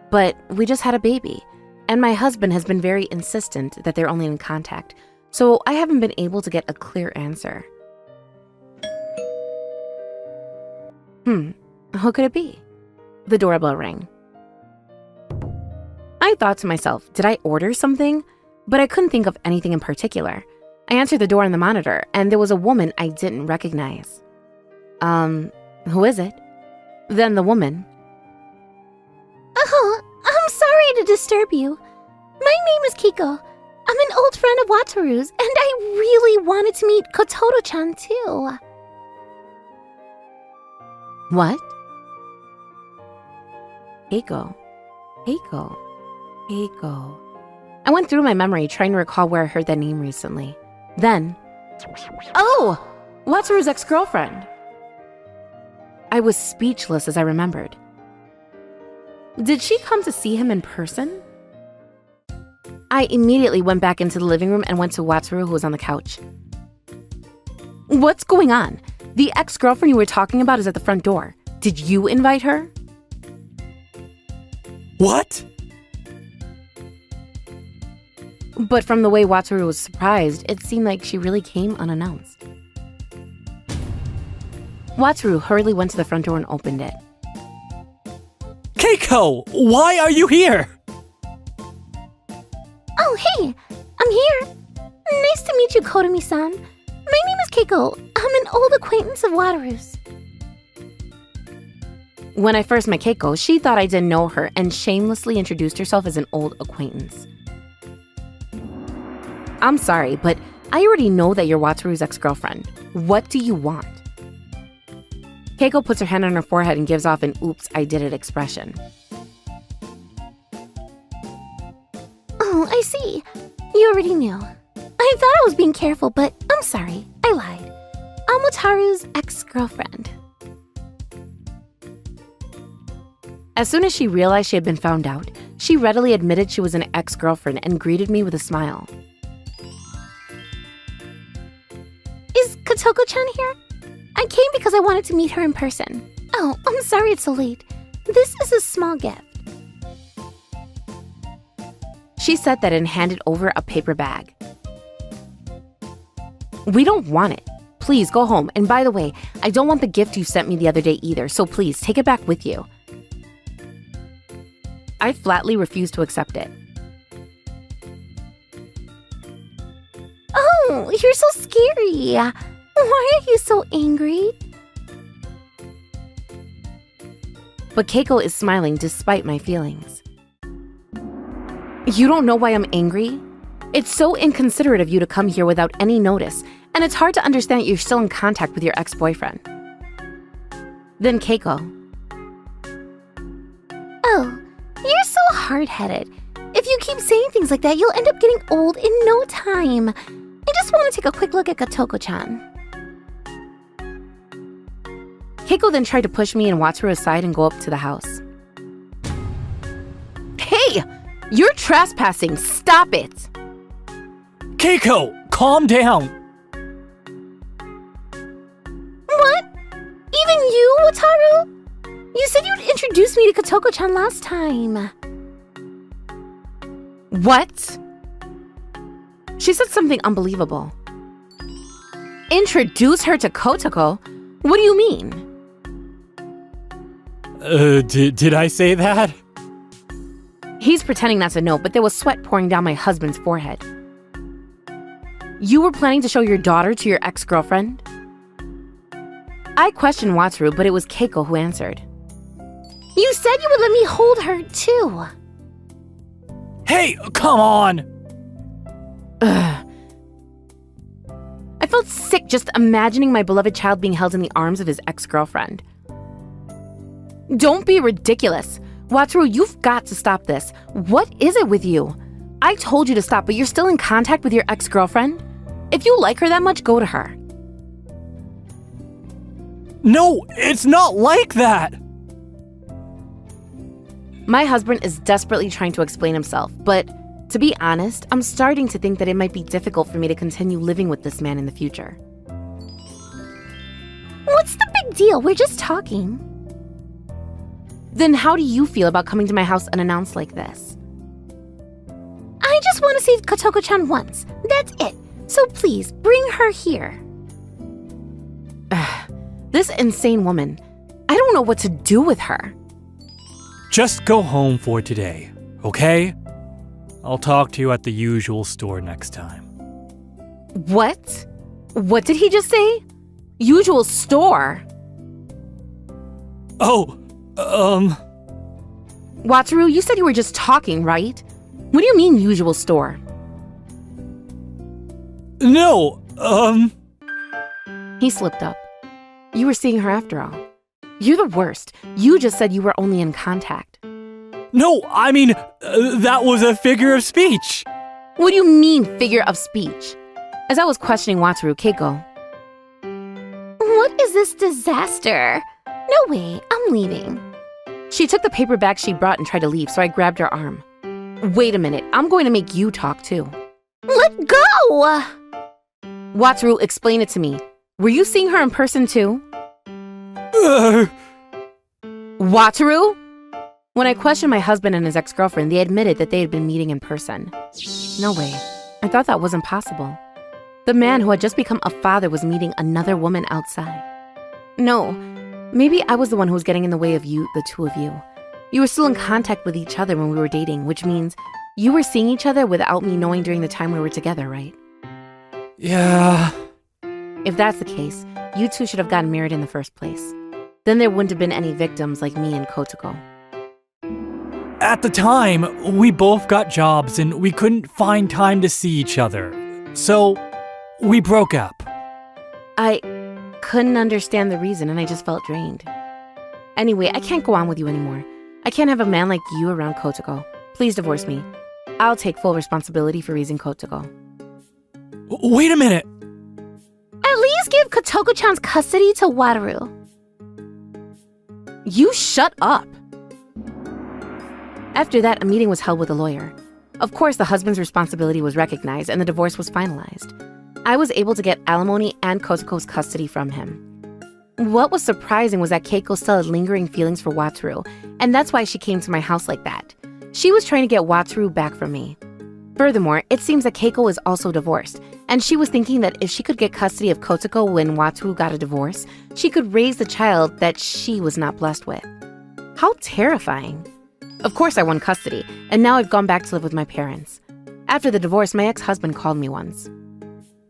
but we just had a baby, and my husband has been very insistent that they're only in contact, so I haven't been able to get a clear answer. Who could it be? The doorbell rang. I thought to myself, did I order something? But I couldn't think of anything in particular. I answered the door on the monitor, and there was a woman I didn't recognize. Who is it? Then the woman. Oh, I'm sorry to disturb you. My name is Kiko. I'm an old friend of Wataru's, and I really wanted to meet Kotoro-chan too. What? Keiko. I went through my memory trying to recall where I heard that name recently. Then, oh! Wataru's ex-girlfriend! I was speechless as I remembered. Did she come to see him in person? I immediately went back into the living room and went to Wataru, who was on the couch. What's going on? The ex-girlfriend you were talking about is at the front door. Did you invite her? What? But from the way Wataru was surprised, it seemed like she really came unannounced. Wataru hurriedly went to the front door and opened it. Keiko, why are you here? Oh, hey, I'm here. Nice to meet you, Kotomi-san. My name is Keiko. I'm an old acquaintance of Wataru's. When I first met Keiko, she thought I didn't know her and shamelessly introduced herself as an old acquaintance. I'm sorry, but I already know that you're Wataru's ex-girlfriend. What do you want? Keiko puts her hand on her forehead and gives off an oops, I did it expression. Oh, I see. You already knew. I thought I was being careful, but I'm sorry. I lied. I'm Wataru's ex-girlfriend. As soon as she realized she had been found out, she readily admitted she was an ex-girlfriend and greeted me with a smile. Is Kotoko-chan here? I came because I wanted to meet her in person. Oh, I'm sorry it's so late. This is a small gift. She said that and handed over a paper bag. We don't want it. Please go home. And by the way, I don't want the gift you sent me the other day either, so please take it back with you. I flatly refused to accept it. Oh, you're so scary. Why are you so angry? But Keiko is smiling despite my feelings. You don't know why I'm angry? It's so inconsiderate of you to come here without any notice, and it's hard to understand that you're still in contact with your ex-boyfriend. Then Keiko. Oh, you're so hard-headed. If you keep saying things like that, you'll end up getting old in no time. I just want to take a quick look at Kotoko-chan. Keiko then tried to push me and Wataru aside and go up to the house. Hey! You're trespassing! Stop it! Keiko, calm down. What? Even you, Wataru? You said you'd introduce me to Kotoko-chan last time. What? She said something unbelievable. Introduce her to Kotoko? What do you mean? Did I say that? He's pretending not to know, but there was sweat pouring down my husband's forehead. You were planning to show your daughter to your ex-girlfriend? I questioned Wataru, but it was Keiko who answered. You said you would let me hold her, too. Hey, come on! Ugh. I felt sick just imagining my beloved child being held in the arms of his ex-girlfriend. Don't be ridiculous. Wataru, you've got to stop this. What is it with you? I told you to stop, but you're still in contact with your ex-girlfriend? If you like her that much, go to her. No, it's not like that! My husband is desperately trying to explain himself, but to be honest, I'm starting to think that it might be difficult for me to continue living with this man in the future. What's the big deal? We're just talking. Then how do you feel about coming to my house unannounced like this? I just want to see Kotoko-chan once. That's it. So please, bring her here. This insane woman. I don't know what to do with her. Just go home for today, okay? I'll talk to you at the usual store next time. What? What did he just say? Usual store? Oh, Wataru, you said you were just talking, right? What do you mean, usual store? No, He slipped up. You were seeing her after all. You're the worst. You just said you were only in contact. No, I mean, that was a figure of speech. What do you mean, figure of speech? As I was questioning Wataru, Keiko. What is this disaster? No way, I'm leaving. She took the paper bag she brought and tried to leave, so I grabbed her arm. Wait a minute, I'm going to make you talk too. Let go! Wataru, explain it to me. Were you seeing her in person too? Wataru? When I questioned my husband and his ex-girlfriend, they admitted that they had been meeting in person. No way. I thought that wasn't possible. The man who had just become a father was meeting another woman outside. No, maybe I was the one who was getting in the way of you, the two of you. You were still in contact with each other when we were dating, which means you were seeing each other without me knowing during the time we were together, right? Yeah. If that's the case, you two should have gotten married in the first place. Then there wouldn't have been any victims like me and Kotoko. At the time, we both got jobs and we couldn't find time to see each other. So, we broke up. I couldn't understand the reason and I just felt drained. Anyway, I can't go on with you anymore. I can't have a man like you around Kotoko. Please divorce me. I'll take full responsibility for raising Kotoko. Wait a minute! At least give Kotoko-chan's custody to Wataru. You shut up! After that, a meeting was held with a lawyer. Of course, the husband's responsibility was recognized and the divorce was finalized. I was able to get alimony and Kotoko's custody from him. What was surprising was that Keiko still had lingering feelings for Wataru, and that's why she came to my house like that. She was trying to get Wataru back from me. Furthermore, it seems that Keiko is also divorced, and she was thinking that if she could get custody of Kotoko when Wataru got a divorce, she could raise the child that she was not blessed with. How terrifying. Of course I won custody, and now I've gone back to live with my parents. After the divorce, my ex-husband called me once.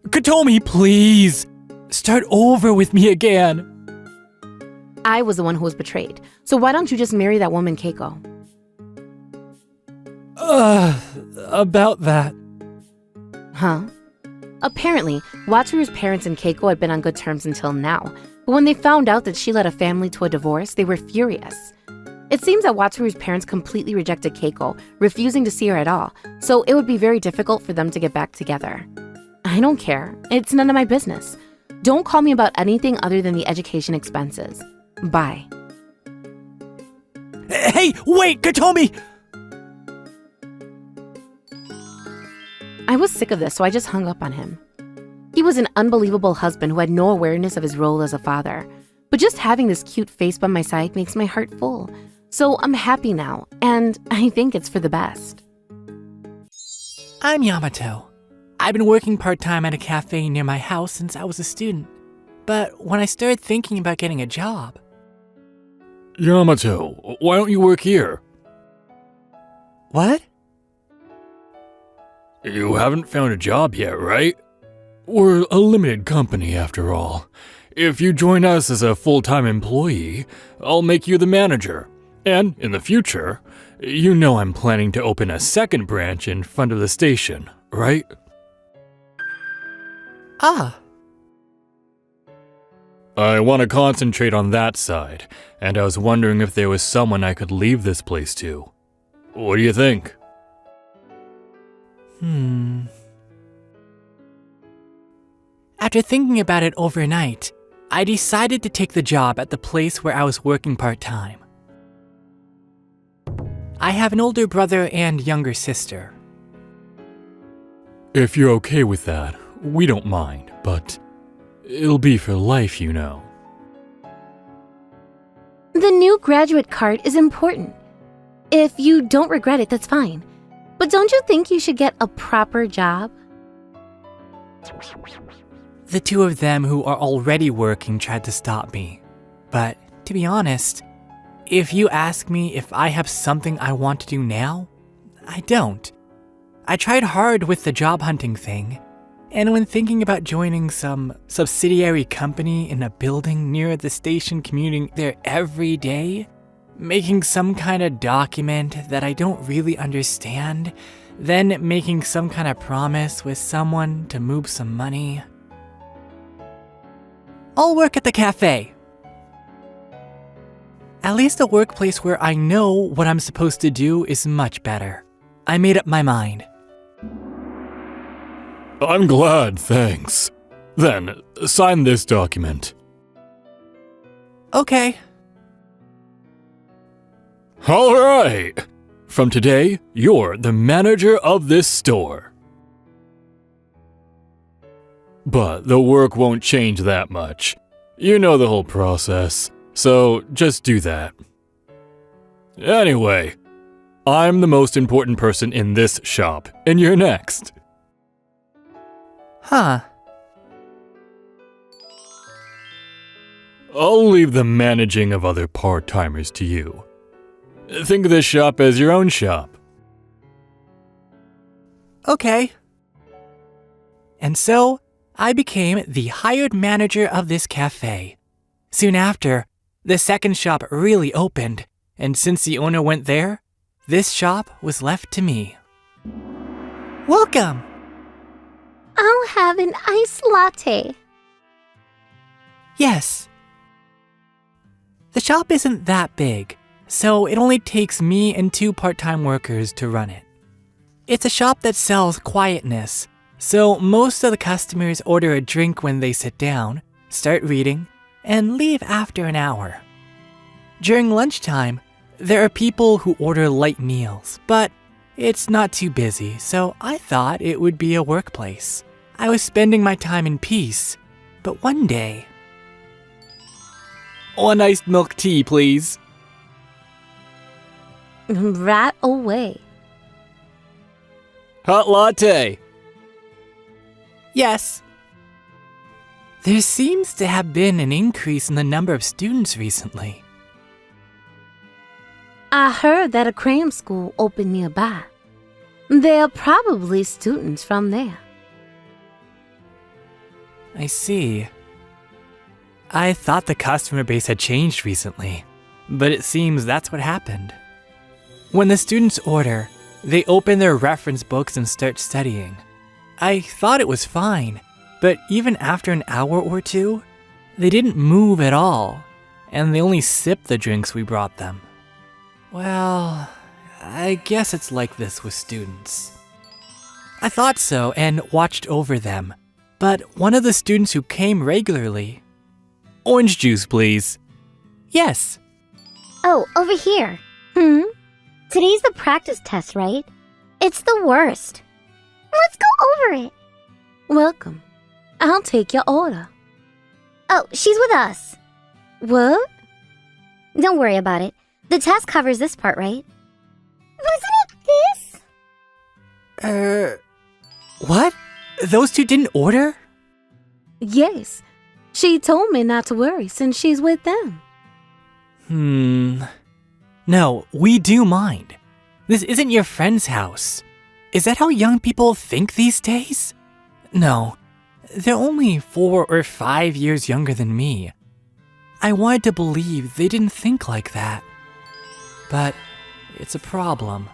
Kotomi, please! Start over with me again! I was the one who was betrayed, so why don't you just marry that woman, Keiko? About that. Huh? Apparently, Wataru's parents and Keiko had been on good terms until now, but when they found out that she led a family to a divorce, they were furious. It seems that Wataru's parents completely rejected Keiko, refusing to see her at all, so it would be very difficult for them to get back together. I don't care. It's none of my business. Don't call me about anything other than the education expenses. Bye. Hey, wait, Kotomi! I was sick of this, so I just hung up on him. He was an unbelievable husband who had no awareness of his role as a father. But just having this cute face by my side makes my heart full. So I'm happy now, and I think it's for the best. I'm Yamato. I've been working part-time at a cafe near my house since I was a student. But when I started thinking about getting a job... Yamato, why don't you work here? What? You haven't found a job yet, right? We're a limited company after all. If you join us as a full-time employee, I'll make you the manager. And in the future, you know I'm planning to open a second branch in front of the station, right? Ah. I want to concentrate on that side, and I was wondering if there was someone I could leave this place to. What do you think? After thinking about it overnight, I decided to take the job at the place where I was working part-time. I have an older brother and younger sister. If you're okay with that, we don't mind, but it'll be for life, you know. The new graduate card is important. If you don't regret it, that's fine. But don't you think you should get a proper job? The two of them who are already working tried to stop me. But to be honest, if you ask me if I have something I want to do now, I don't. I tried hard with the job hunting thing, and when thinking about joining some subsidiary company in a building near the station, commuting there every day, making some kind of document that I don't really understand, then making some kind of promise with someone to move some money. I'll work at the cafe. At least a workplace where I know what I'm supposed to do is much better. I made up my mind. I'm glad, thanks. Then, sign this document. Okay. All right. From today, you're the manager of this store. But the work won't change that much. You know the whole process, so just do that. Anyway, I'm the most important person in this shop, and you're next. Huh. I'll leave the managing of other part-timers to you. Think of this shop as your own shop. Okay. And so, I became the hired manager of this cafe. Soon after, the second shop really opened, and since the owner went there, this shop was left to me. Welcome! I'll have an iced latte. Yes. The shop isn't that big, so it only takes me and 2 part-time workers to run it. It's a shop that sells quietness, so most of the customers order a drink when they sit down, start reading, and leave after an hour. During lunchtime, there are people who order light meals, but it's not too busy, so I thought it would be a workplace. I was spending my time in peace, but one day... One iced milk tea, please. Right away. Hot latte. Yes. There seems to have been an increase in the number of students recently. I heard that a cram school opened nearby. There are probably students from there. I see. I thought the customer base had changed recently, but it seems that's what happened. When the students order, they open their reference books and start studying. I thought it was fine, but even after an hour or two, they didn't move at all, and they only sipped the drinks we brought them. Well, I guess it's like this with students. I thought so and watched over them, but one of the students who came regularly... Orange juice, please. Yes. Oh, over here. Today's the practice test, right? It's the worst. Let's go over it. Welcome. I'll take your order. Oh, she's with us. What? Don't worry about it. The test covers this part, right? Wasn't it this? What? Those two didn't order? Yes. She told me not to worry since she's with them. No, we do mind. This isn't your friend's house. Is that how young people think these days? No, they're only 4 or 5 years younger than me. I wanted to believe they didn't think like that. But it's a problem.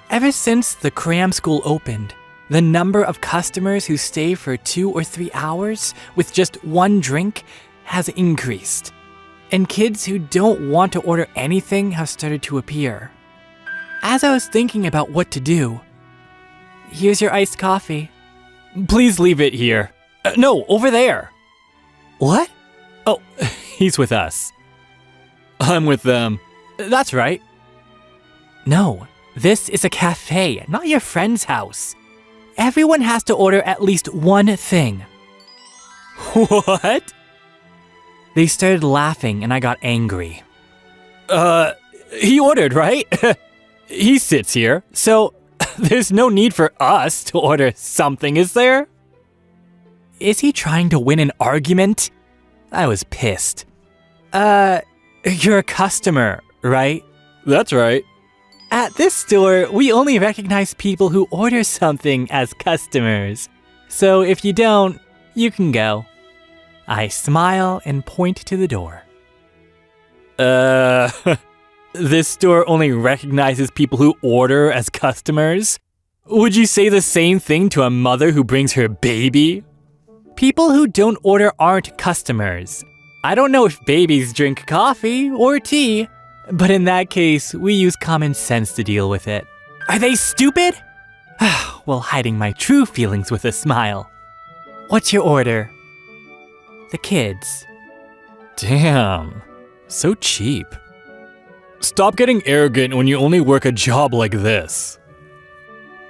Ever since the cram school opened, the number of customers who stay for 2 or 3 hours with just one drink has increased. And kids who don't want to order anything have started to appear. As I was thinking about what to do, here's your iced coffee. Please leave it here. No, over there. What? Oh, he's with us. I'm with them. That's right. No, this is a cafe, not your friend's house. Everyone has to order at least one thing. What? They started laughing and I got angry. He ordered, right? He sits here, so there's no need for us to order something, is there? Is he trying to win an argument? I was pissed. You're a customer, right? That's right. At this store, we only recognize people who order something as customers. So if you don't, you can go. I smile and point to the door. This store only recognizes people who order as customers? Would you say the same thing to a mother who brings her baby? People who don't order aren't customers. I don't know if babies drink coffee or tea, but in that case, we use common sense to deal with it. Are they stupid? While hiding my true feelings with a smile. What's your order? The kids. Damn, so cheap. Stop getting arrogant when you only work a job like this.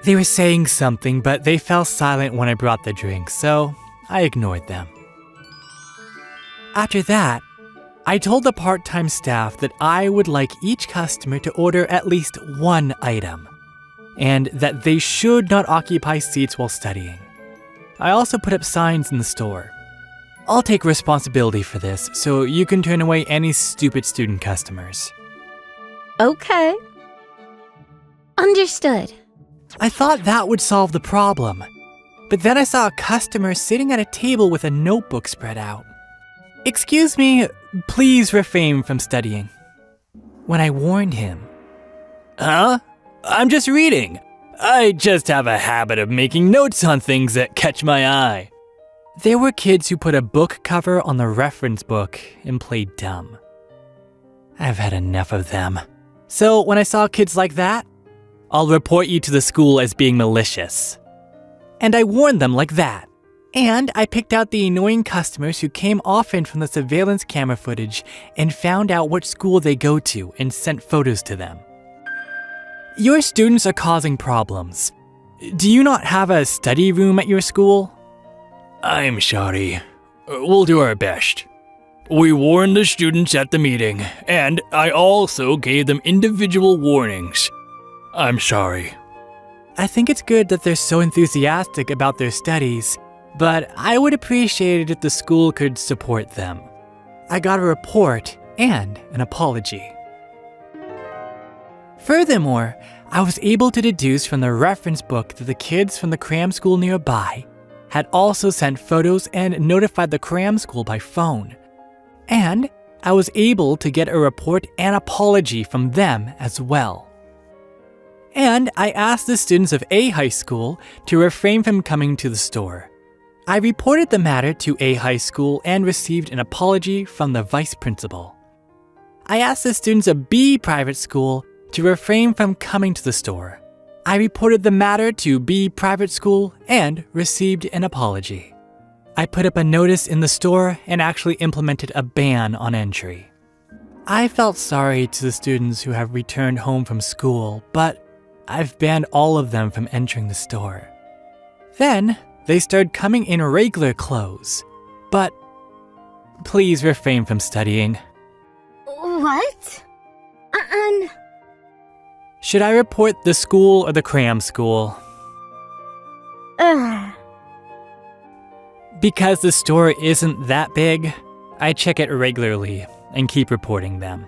They were saying something, but they fell silent when I brought the drink, so I ignored them. After that, I told the part-time staff that I would like each customer to order at least one item, and that they should not occupy seats while studying. I also put up signs in the store. I'll take responsibility for this, so you can turn away any stupid student customers. Okay. Understood. I thought that would solve the problem. But then I saw a customer sitting at a table with a notebook spread out. Excuse me, please refrain from studying. When I warned him. Huh? I'm just reading. I just have a habit of making notes on things that catch my eye. There were kids who put a book cover on the reference book and played dumb. I've had enough of them. So when I saw kids like that, I'll report you to the school as being malicious. And I warned them like that. And I picked out the annoying customers who came often from the surveillance camera footage and found out what school they go to and sent photos to them. Your students are causing problems. Do you not have a study room at your school? I'm sorry. We'll do our best. We warned the students at the meeting, and I also gave them individual warnings. I'm sorry. I think it's good that they're so enthusiastic about their studies, but I would appreciate it if the school could support them. I got a report and an apology. Furthermore, I was able to deduce from the reference book that the kids from the cram school nearby had also sent photos and notified the cram school by phone. And I was able to get a report and apology from them as well. And I asked the students of A High School to refrain from coming to the store. I reported the matter to A High School and received an apology from the vice principal. I asked the students of B Private School to refrain from coming to the store. I reported the matter to B Private School and received an apology. I put up a notice in the store and actually implemented a ban on entry. I felt sorry to the students who have returned home from school, but I've banned all of them from entering the store. Then, they started coming in regular clothes. But please refrain from studying. What? Should I report the school or the cram school? Because the store isn't that big, I check it regularly and keep reporting them.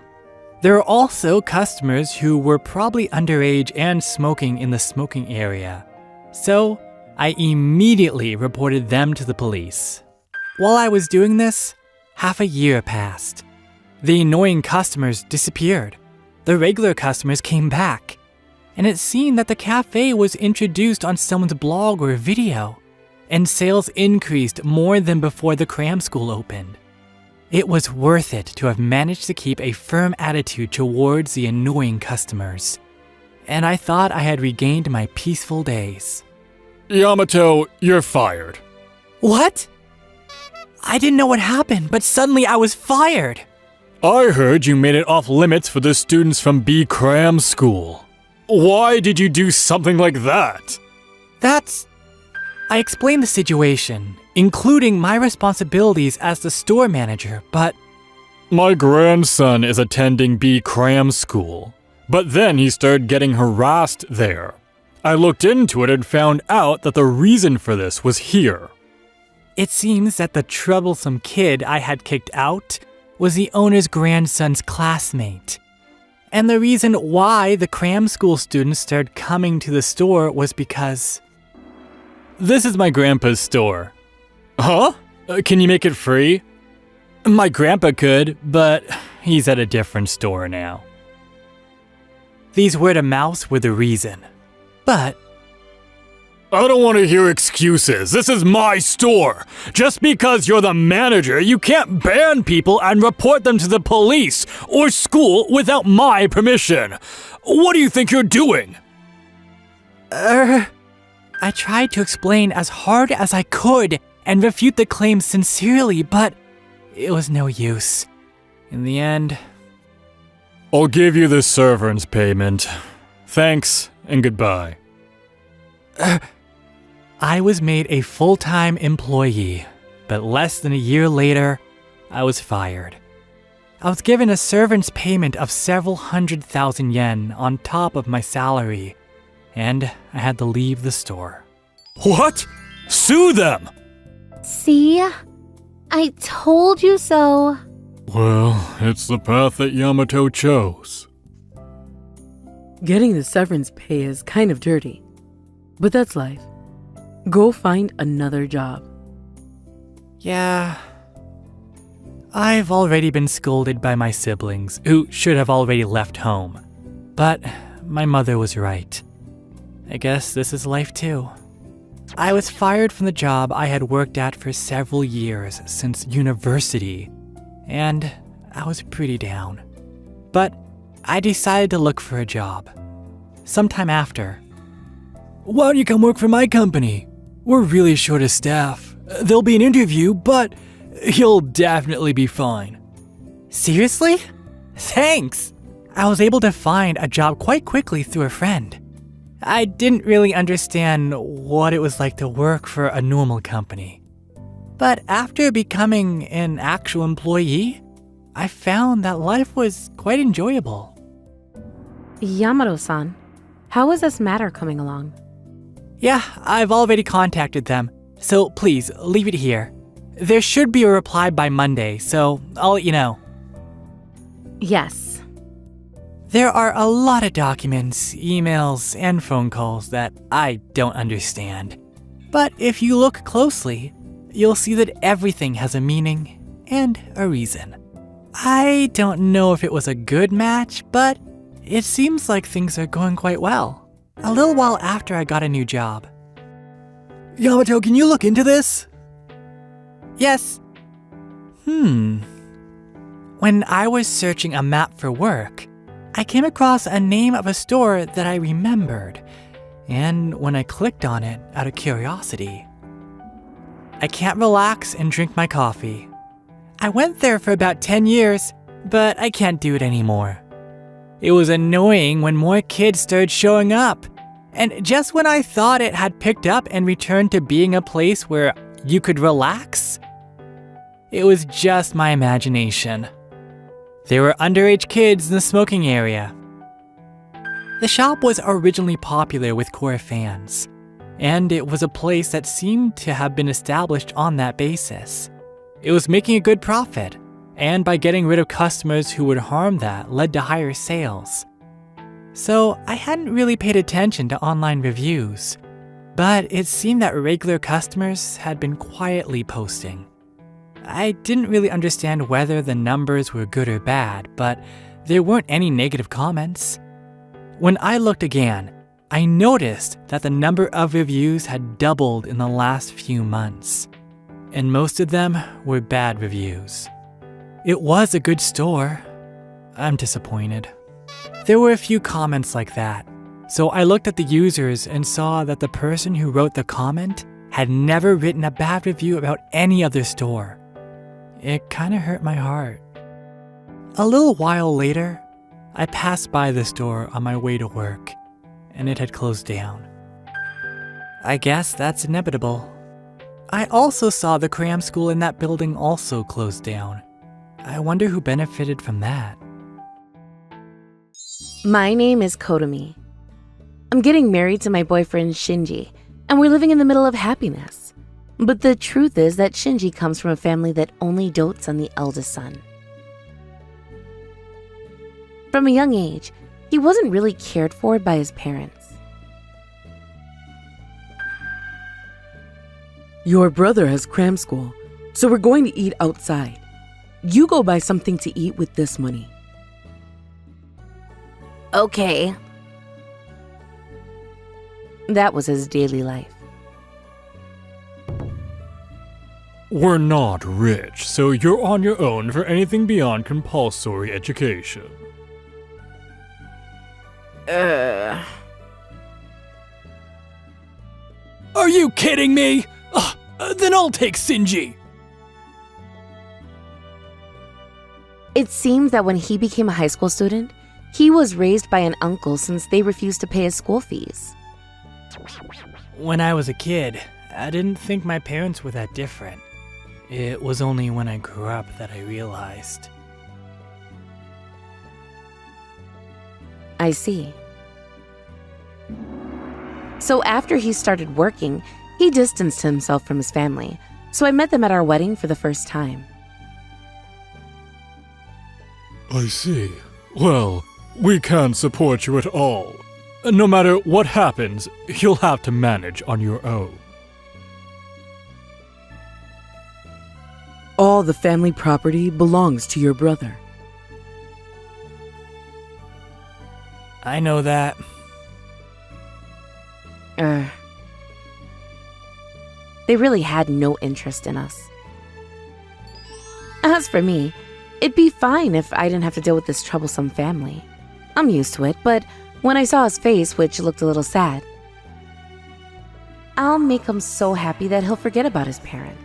There are also customers who were probably underage and smoking in the smoking area, so I immediately reported them to the police. While I was doing this, half a year passed. The annoying customers disappeared. The regular customers came back, and it seemed that the cafe was introduced on someone's blog or video, and sales increased more than before the cram school opened. It was worth it to have managed to keep a firm attitude towards the annoying customers, and I thought I had regained my peaceful days. Yamato, you're fired. What? I didn't know what happened, but suddenly I was fired. I heard you made it off limits for the students from B Cram School. Why did you do something like that? I explained the situation, including my responsibilities as the store manager, but My grandson is attending B Cram School, but then he started getting harassed there. I looked into it and found out that the reason for this was here. it seems that the troublesome kid I had kicked out was the owner's grandson's classmate. And the reason why the cram school students started coming to the store was because... This is my grandpa's store. Huh? Can you make it free? My grandpa could, but he's at a different store now. These word of mouth were the reason. But I don't want to hear excuses. This is my store. Just because you're the manager, you can't ban people and report them to the police or school without my permission. What do you think you're doing? I tried to explain as hard as I could and refute the claims sincerely, but it was no use. In the end... I'll give you the severance payment. Thanks and goodbye. I was made a full-time employee, but less than a year later, I was fired. I was given a servant's payment of several 100,000 yen on top of my salary, and I had to leave the store. What? Sue them! See? I told you so. Well, it's the path that Yamato chose. Getting the severance pay is kind of dirty, but that's life. Go find another job. Yeah. I've already been scolded by my siblings, who should have already left home. But my mother was right. I guess this is life too. I was fired from the job I had worked at for several years since university, and I was pretty down. But I decided to look for a job. Sometime after. Why don't you come work for my company? We're really short of staff. There'll be an interview, but you'll definitely be fine. Seriously? Thanks! I was able to find a job quite quickly through a friend. I didn't really understand what it was like to work for a normal company. But after becoming an actual employee, I found that life was quite enjoyable. Yamato-san, how is this matter coming along? Yeah, I've already contacted them, so please leave it here. There should be a reply by Monday, so I'll let you know. Yes. There are a lot of documents, emails, and phone calls that I don't understand. But if you look closely, you'll see that everything has a meaning and a reason. I don't know if it was a good match, but it seems like things are going quite well. A little while after I got a new job. Yamato, can you look into this? Yes. When I was searching a map for work, I came across a name of a store that I remembered, and when I clicked on it out of curiosity, I can't relax and drink my coffee. I went there for about 10 years, but I can't do it anymore. It was annoying when more kids started showing up, and just when I thought it had picked up and returned to being a place where you could relax, it was just my imagination. There were underage kids in the smoking area. The shop was originally popular with core fans, and it was a place that seemed to have been established on that basis. It was making a good profit, and by getting rid of customers who would harm that led to higher sales. So I hadn't really paid attention to online reviews, but it seemed that regular customers had been quietly posting. I didn't really understand whether the numbers were good or bad, but there weren't any negative comments. When I looked again, I noticed that the number of reviews had doubled in the last few months, and most of them were bad reviews. It was a good store. I'm disappointed. There were a few comments like that, so I looked at the users and saw that the person who wrote the comment had never written a bad review about any other store. It kind of hurt my heart. A little while later, I passed by the store on my way to work, and it had closed down. I guess that's inevitable. I also saw the cram school in that building also closed down. I wonder who benefited from that. My name is Kotomi. I'm getting married to my boyfriend Shinji, and we're living in the middle of happiness. But the truth is that Shinji comes from a family that only dotes on the eldest son. From a young age, he wasn't really cared for by his parents. Your brother has cram school, so we're going to eat outside. You go buy something to eat with this money. Okay. That was his daily life. We're not rich, so you're on your own for anything beyond compulsory education. Are you kidding me? Then I'll take Shinji. It seems that when he became a high school student, he was raised by an uncle since they refused to pay his school fees. When I was a kid, I didn't think my parents were that different. It was only when I grew up that I realized. I see. So after he started working, he distanced himself from his family, so I met them at our wedding for the first time. I see. Well, we can't support you at all. No matter what happens, you'll have to manage on your own. All the family property belongs to your brother. I know that. They really had no interest in us. As for me, it'd be fine if I didn't have to deal with this troublesome family. I'm used to it, but when I saw his face, which looked a little sad, I'll make him so happy that he'll forget about his parents.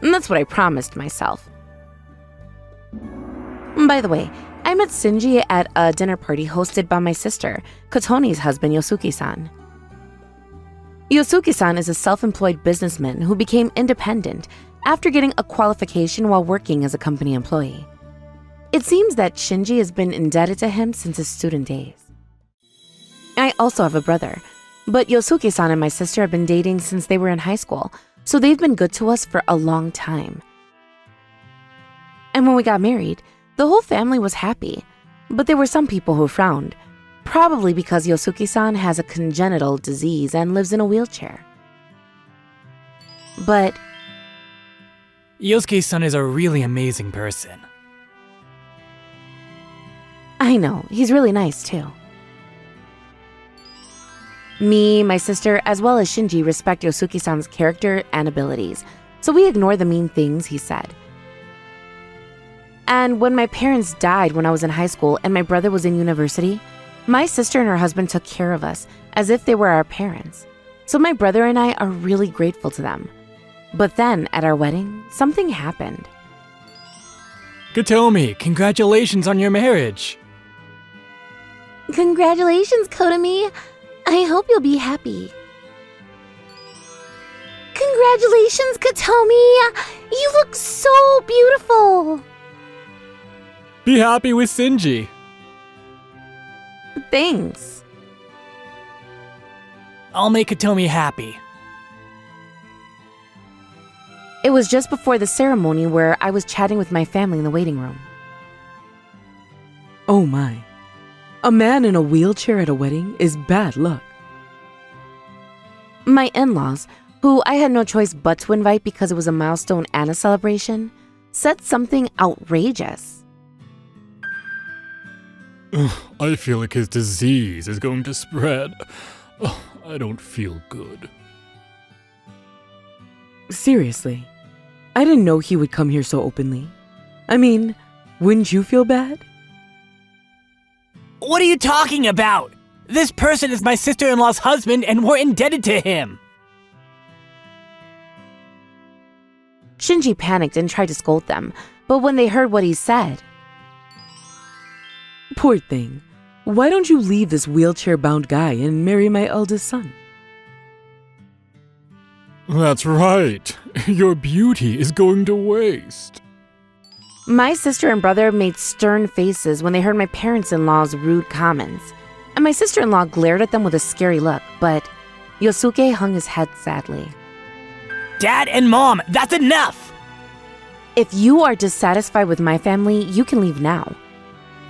And that's what I promised myself. By the way, I met Shinji at a dinner party hosted by my sister, Kotone's husband, Yosuke-san. Yosuke-san is a self-employed businessman who became independent after getting a qualification while working as a company employee. It seems that Shinji has been indebted to him since his student days. I also have a brother, but Yosuke-san and my sister have been dating since they were in high school, so they've been good to us for a long time. And when we got married, the whole family was happy, but there were some people who frowned, probably because Yosuke-san has a congenital disease and lives in a wheelchair. But Yosuke-san is a really amazing person. I know, he's really nice too. Me, my sister, as well as Shinji respect Yosuke-san's character and abilities, so we ignore the mean things he said. And when my parents died when I was in high school and my brother was in university, my sister and her husband took care of us as if they were our parents. So my brother and I are really grateful to them. But then, at our wedding, something happened. Kotomi, congratulations on your marriage! Congratulations, Kotomi. I hope you'll be happy. Congratulations, Kotomi. You look so beautiful. Be happy with Shinji. Thanks. I'll make Kotomi happy. It was just before the ceremony where I was chatting with my family in the waiting room. Oh my. A man in a wheelchair at a wedding is bad luck. My in-laws, who I had no choice but to invite because it was a milestone and a celebration, said something outrageous. I feel like his disease is going to spread. I don't feel good. Seriously, I didn't know he would come here so openly. I mean, wouldn't you feel bad? What are you talking about? This person is my sister-in-law's husband and we're indebted to him. Shinji panicked and tried to scold them, but when they heard what he said, Poor thing. Why don't you leave this wheelchair-bound guy and marry my eldest son? That's right. Your beauty is going to waste. my sister and brother made stern faces when they heard my parents-in-law's rude comments, and my sister-in-law glared at them with a scary look, but Yosuke hung his head sadly. Dad and Mom, that's enough! If you are dissatisfied with my family, you can leave now.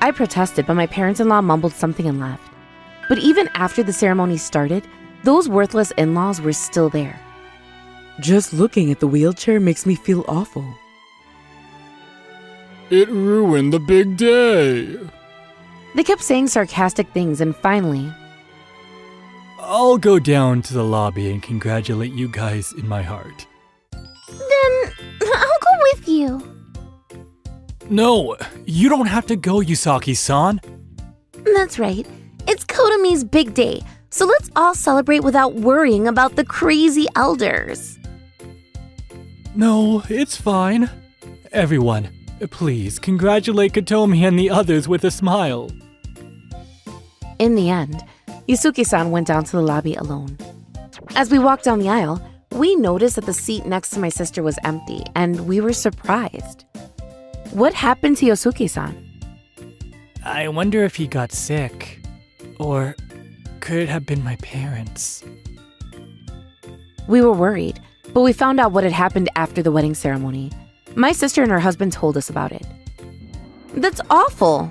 I protested, but my parents-in-law mumbled something and left. But even after the ceremony started, those worthless in-laws were still there. Just looking at the wheelchair makes me feel awful. It ruined the big day. They kept saying sarcastic things, and finally, I'll go down to the lobby and congratulate you guys in my heart. Then I'll go with you. No, you don't have to go, Yusaki-san. That's right. It's Kotomi's big day, so let's all celebrate without worrying about the crazy elders. No, it's fine. Everyone, please congratulate Kotomi and the others with a smile. in the end, Yusuke-san went down to the lobby alone. As we walked down the aisle, we noticed that the seat next to my sister was empty, and we were surprised. What happened to Yosuke-san? I wonder if he got sick. Or could it have been my parents? We were worried, but we found out what had happened after the wedding ceremony. My sister and her husband told us about it. That's awful.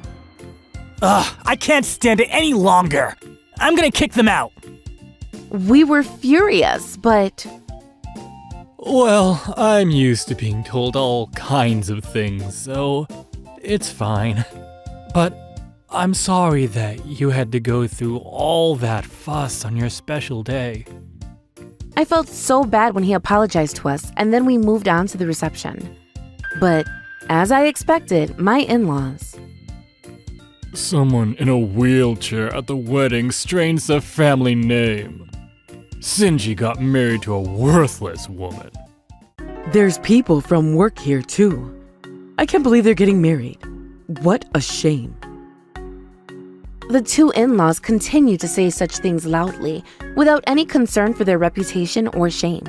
Ugh, I can't stand it any longer. I'm gonna kick them out. We were furious, but Well, I'm used to being told all kinds of things, so it's fine. But I'm sorry that you had to go through all that fuss on your special day. I felt so bad when he apologized to us, and then we moved on to the reception. But as I expected, my in-laws. Someone in a wheelchair at the wedding strains the family name. Shinji got married to a worthless woman. There's people from work here too. I can't believe they're getting married. What a shame. The two in-laws continued to say such things loudly, without any concern for their reputation or shame.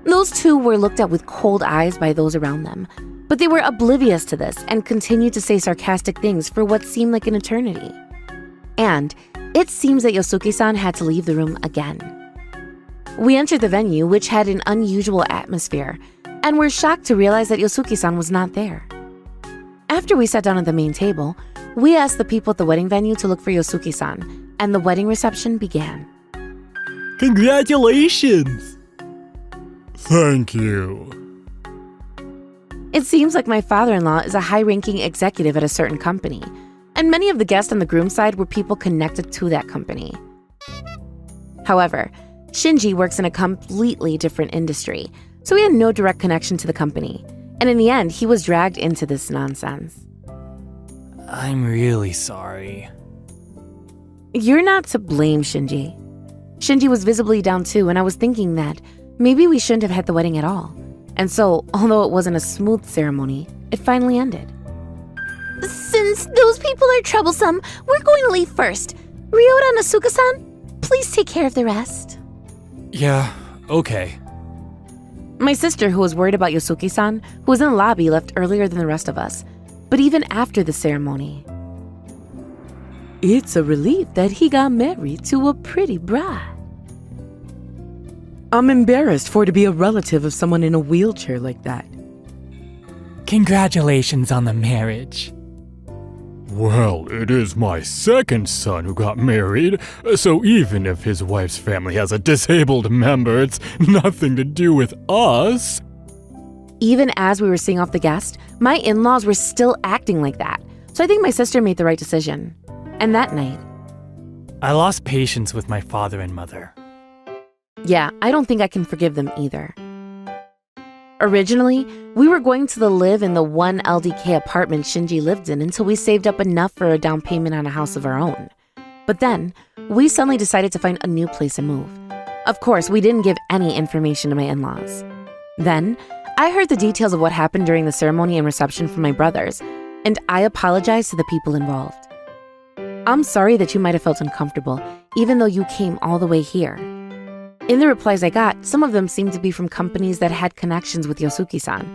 Those two were looked at with cold eyes by those around them, but they were oblivious to this and continued to say sarcastic things for what seemed like an eternity. And it seems that Yosuke-san had to leave the room again. We entered the venue, which had an unusual atmosphere, and were shocked to realize that Yosuke-san was not there. After we sat down at the main table, we asked the people at the wedding venue to look for Yosuke-san, and the wedding reception began. Congratulations! Thank you. It seems like my father-in-law is a high-ranking executive at a certain company, and many of the guests on the groom's side were people connected to that company. However, Shinji works in a completely different industry, so he had no direct connection to the company, and in the end, he was dragged into this nonsense. I'm really sorry. You're not to blame, Shinji. Shinji was visibly down too, and I was thinking that maybe we shouldn't have had the wedding at all. And so, although it wasn't a smooth ceremony, it finally ended. Since those people are troublesome, we're going to leave first. Ryota and Asuka-san, please take care of the rest. Yeah, okay. My sister, who was worried about Yosuke-san, who was in the lobby, left earlier than the rest of us. But even after the ceremony, It's a relief that he got married to a pretty bride. I'm embarrassed for to be a relative of someone in a wheelchair like that. Congratulations on the marriage. Well, it is my second son who got married, so even if his wife's family has a disabled member, it's nothing to do with us. even as we were seeing off the guest, my in-laws were still acting like that. So I think my sister made the right decision. And that night, I lost patience with my father and mother. yeah, I don't think I can forgive them either. Originally, we were going to live in the 1 LDK apartment Shinji lived in until we saved up enough for a down payment on a house of our own. But then, we suddenly decided to find a new place and move. Of course, we didn't give any information to my in-laws. Then, I heard the details of what happened during the ceremony and reception from my brothers, and I apologized to the people involved. I'm sorry that you might have felt uncomfortable, even though you came all the way here. In the replies I got, some of them seemed to be from companies that had connections with Yosuke-san,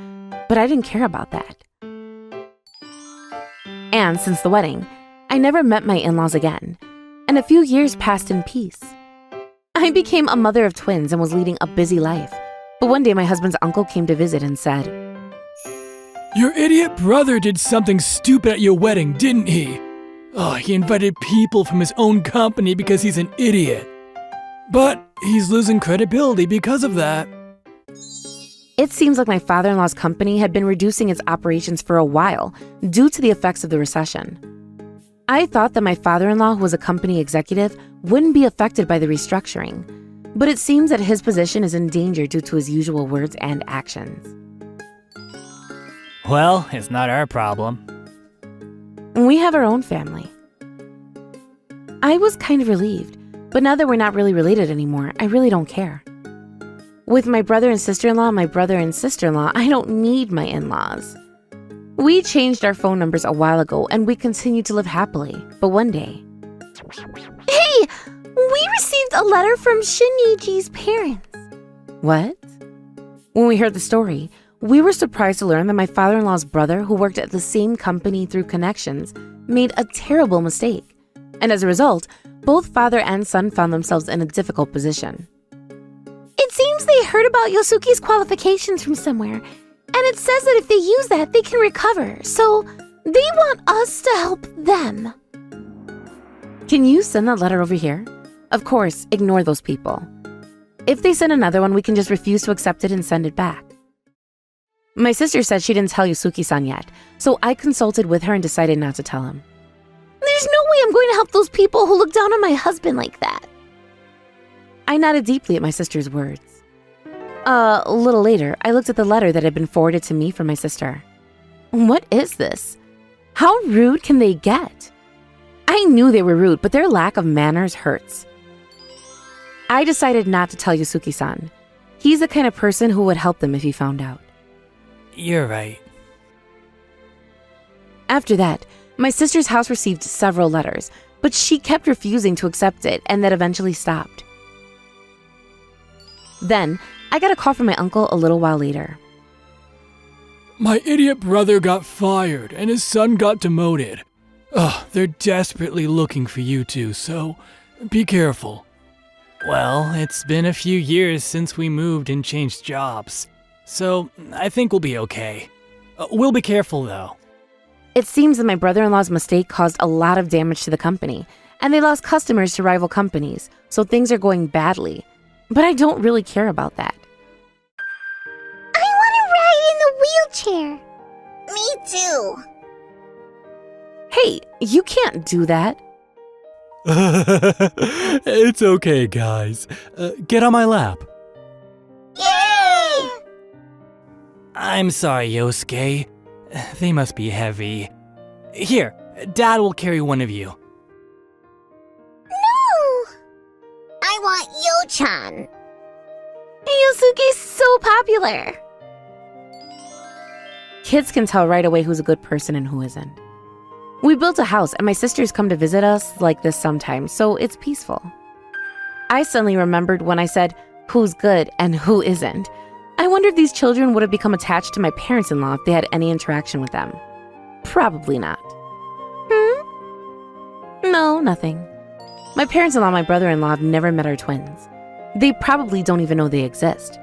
but I didn't care about that. And since the wedding, I never met my in-laws again, and a few years passed in peace. I became a mother of twins and was leading a busy life, but one day my husband's uncle came to visit and said, Your idiot brother did something stupid at your wedding, didn't he? Oh, he invited people from his own company because he's an idiot. But he's losing credibility because of that. It seems like my father-in-law's company had been reducing its operations for a while due to the effects of the recession. I thought that my father-in-law, who was a company executive, wouldn't be affected by the restructuring, but it seems that his position is in danger due to his usual words and actions. Well, it's not our problem. We have our own family. I was kind of relieved, but now that we're not really related anymore, I really don't care. With my brother and sister-in-law, I don't need my in-laws. We changed our phone numbers a while ago, and we continue to live happily, but one day... Hey! We received a letter from Shinichi's parents. What? When we heard the story, we were surprised to learn that my father-in-law's brother, who worked at the same company through connections, made a terrible mistake. And as a result, both father and son found themselves in a difficult position. It seems they heard about Yosuke's qualifications from somewhere, and it says that if they use that, they can recover. So they want us to help them. Can you send that letter over here? Of course, ignore those people. If they send another one, we can just refuse to accept it and send it back. My sister said she didn't tell Yusuke-san yet, so I consulted with her and decided not to tell him. There's no way I'm going to help those people who look down on my husband like that. I nodded deeply at my sister's words. A little later, I looked at the letter that had been forwarded to me from my sister. What is this? How rude can they get? I knew they were rude, but their lack of manners hurts. I decided not to tell Yusuke-san. He's the kind of person who would help them if he found out. You're right. After that, my sister's house received several letters, but she kept refusing to accept it, and that eventually stopped. Then, I got a call from my uncle a little while later. My idiot brother got fired and his son got demoted. Ugh, they're desperately looking for you two, so be careful. Well, it's been a few years since we moved and changed jobs, so I think we'll be okay. We'll be careful, though. It seems that my brother-in-law's mistake caused a lot of damage to the company, and they lost customers to rival companies, so things are going badly. But I don't really care about that. I want to ride in the wheelchair. Me too. Hey, you can't do that. It's okay, guys. Get on my lap. Yay! I'm sorry, Yosuke. They must be heavy. Here, Dad will carry one of you. No! I want Yo-chan. Yosuke's so popular. Kids can tell right away who's a good person and who isn't. We built a house, and my sisters come to visit us like this sometimes, so it's peaceful. I suddenly remembered when I said, who's good and who isn't. I wonder if these children would have become attached to my parents-in-law if they had any interaction with them. Probably not. No, nothing. My parents-in-law and my brother-in-law have never met our twins. They probably don't even know they exist.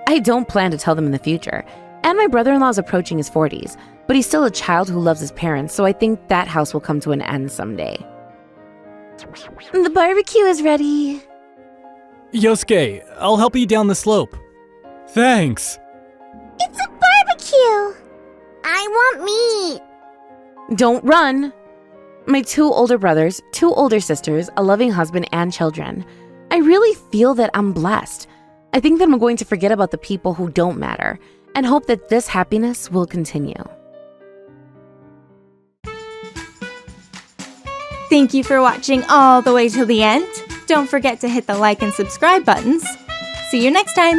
I don't plan to tell them in the future, and my brother-in-law is approaching his 40s, but he's still a child who loves his parents, so I think that house will come to an end someday. The barbecue is ready. Yosuke, I'll help you down the slope. Thanks. It's a barbecue. I want meat. Don't run! My 2 older brothers, 2 older sisters, a loving husband, and children. I really feel that I'm blessed. I think that I'm going to forget about the people who don't matter and hope that this happiness will continue. Thank you for watching all the way till the end. Don't forget to hit the like and subscribe buttons. See you next time!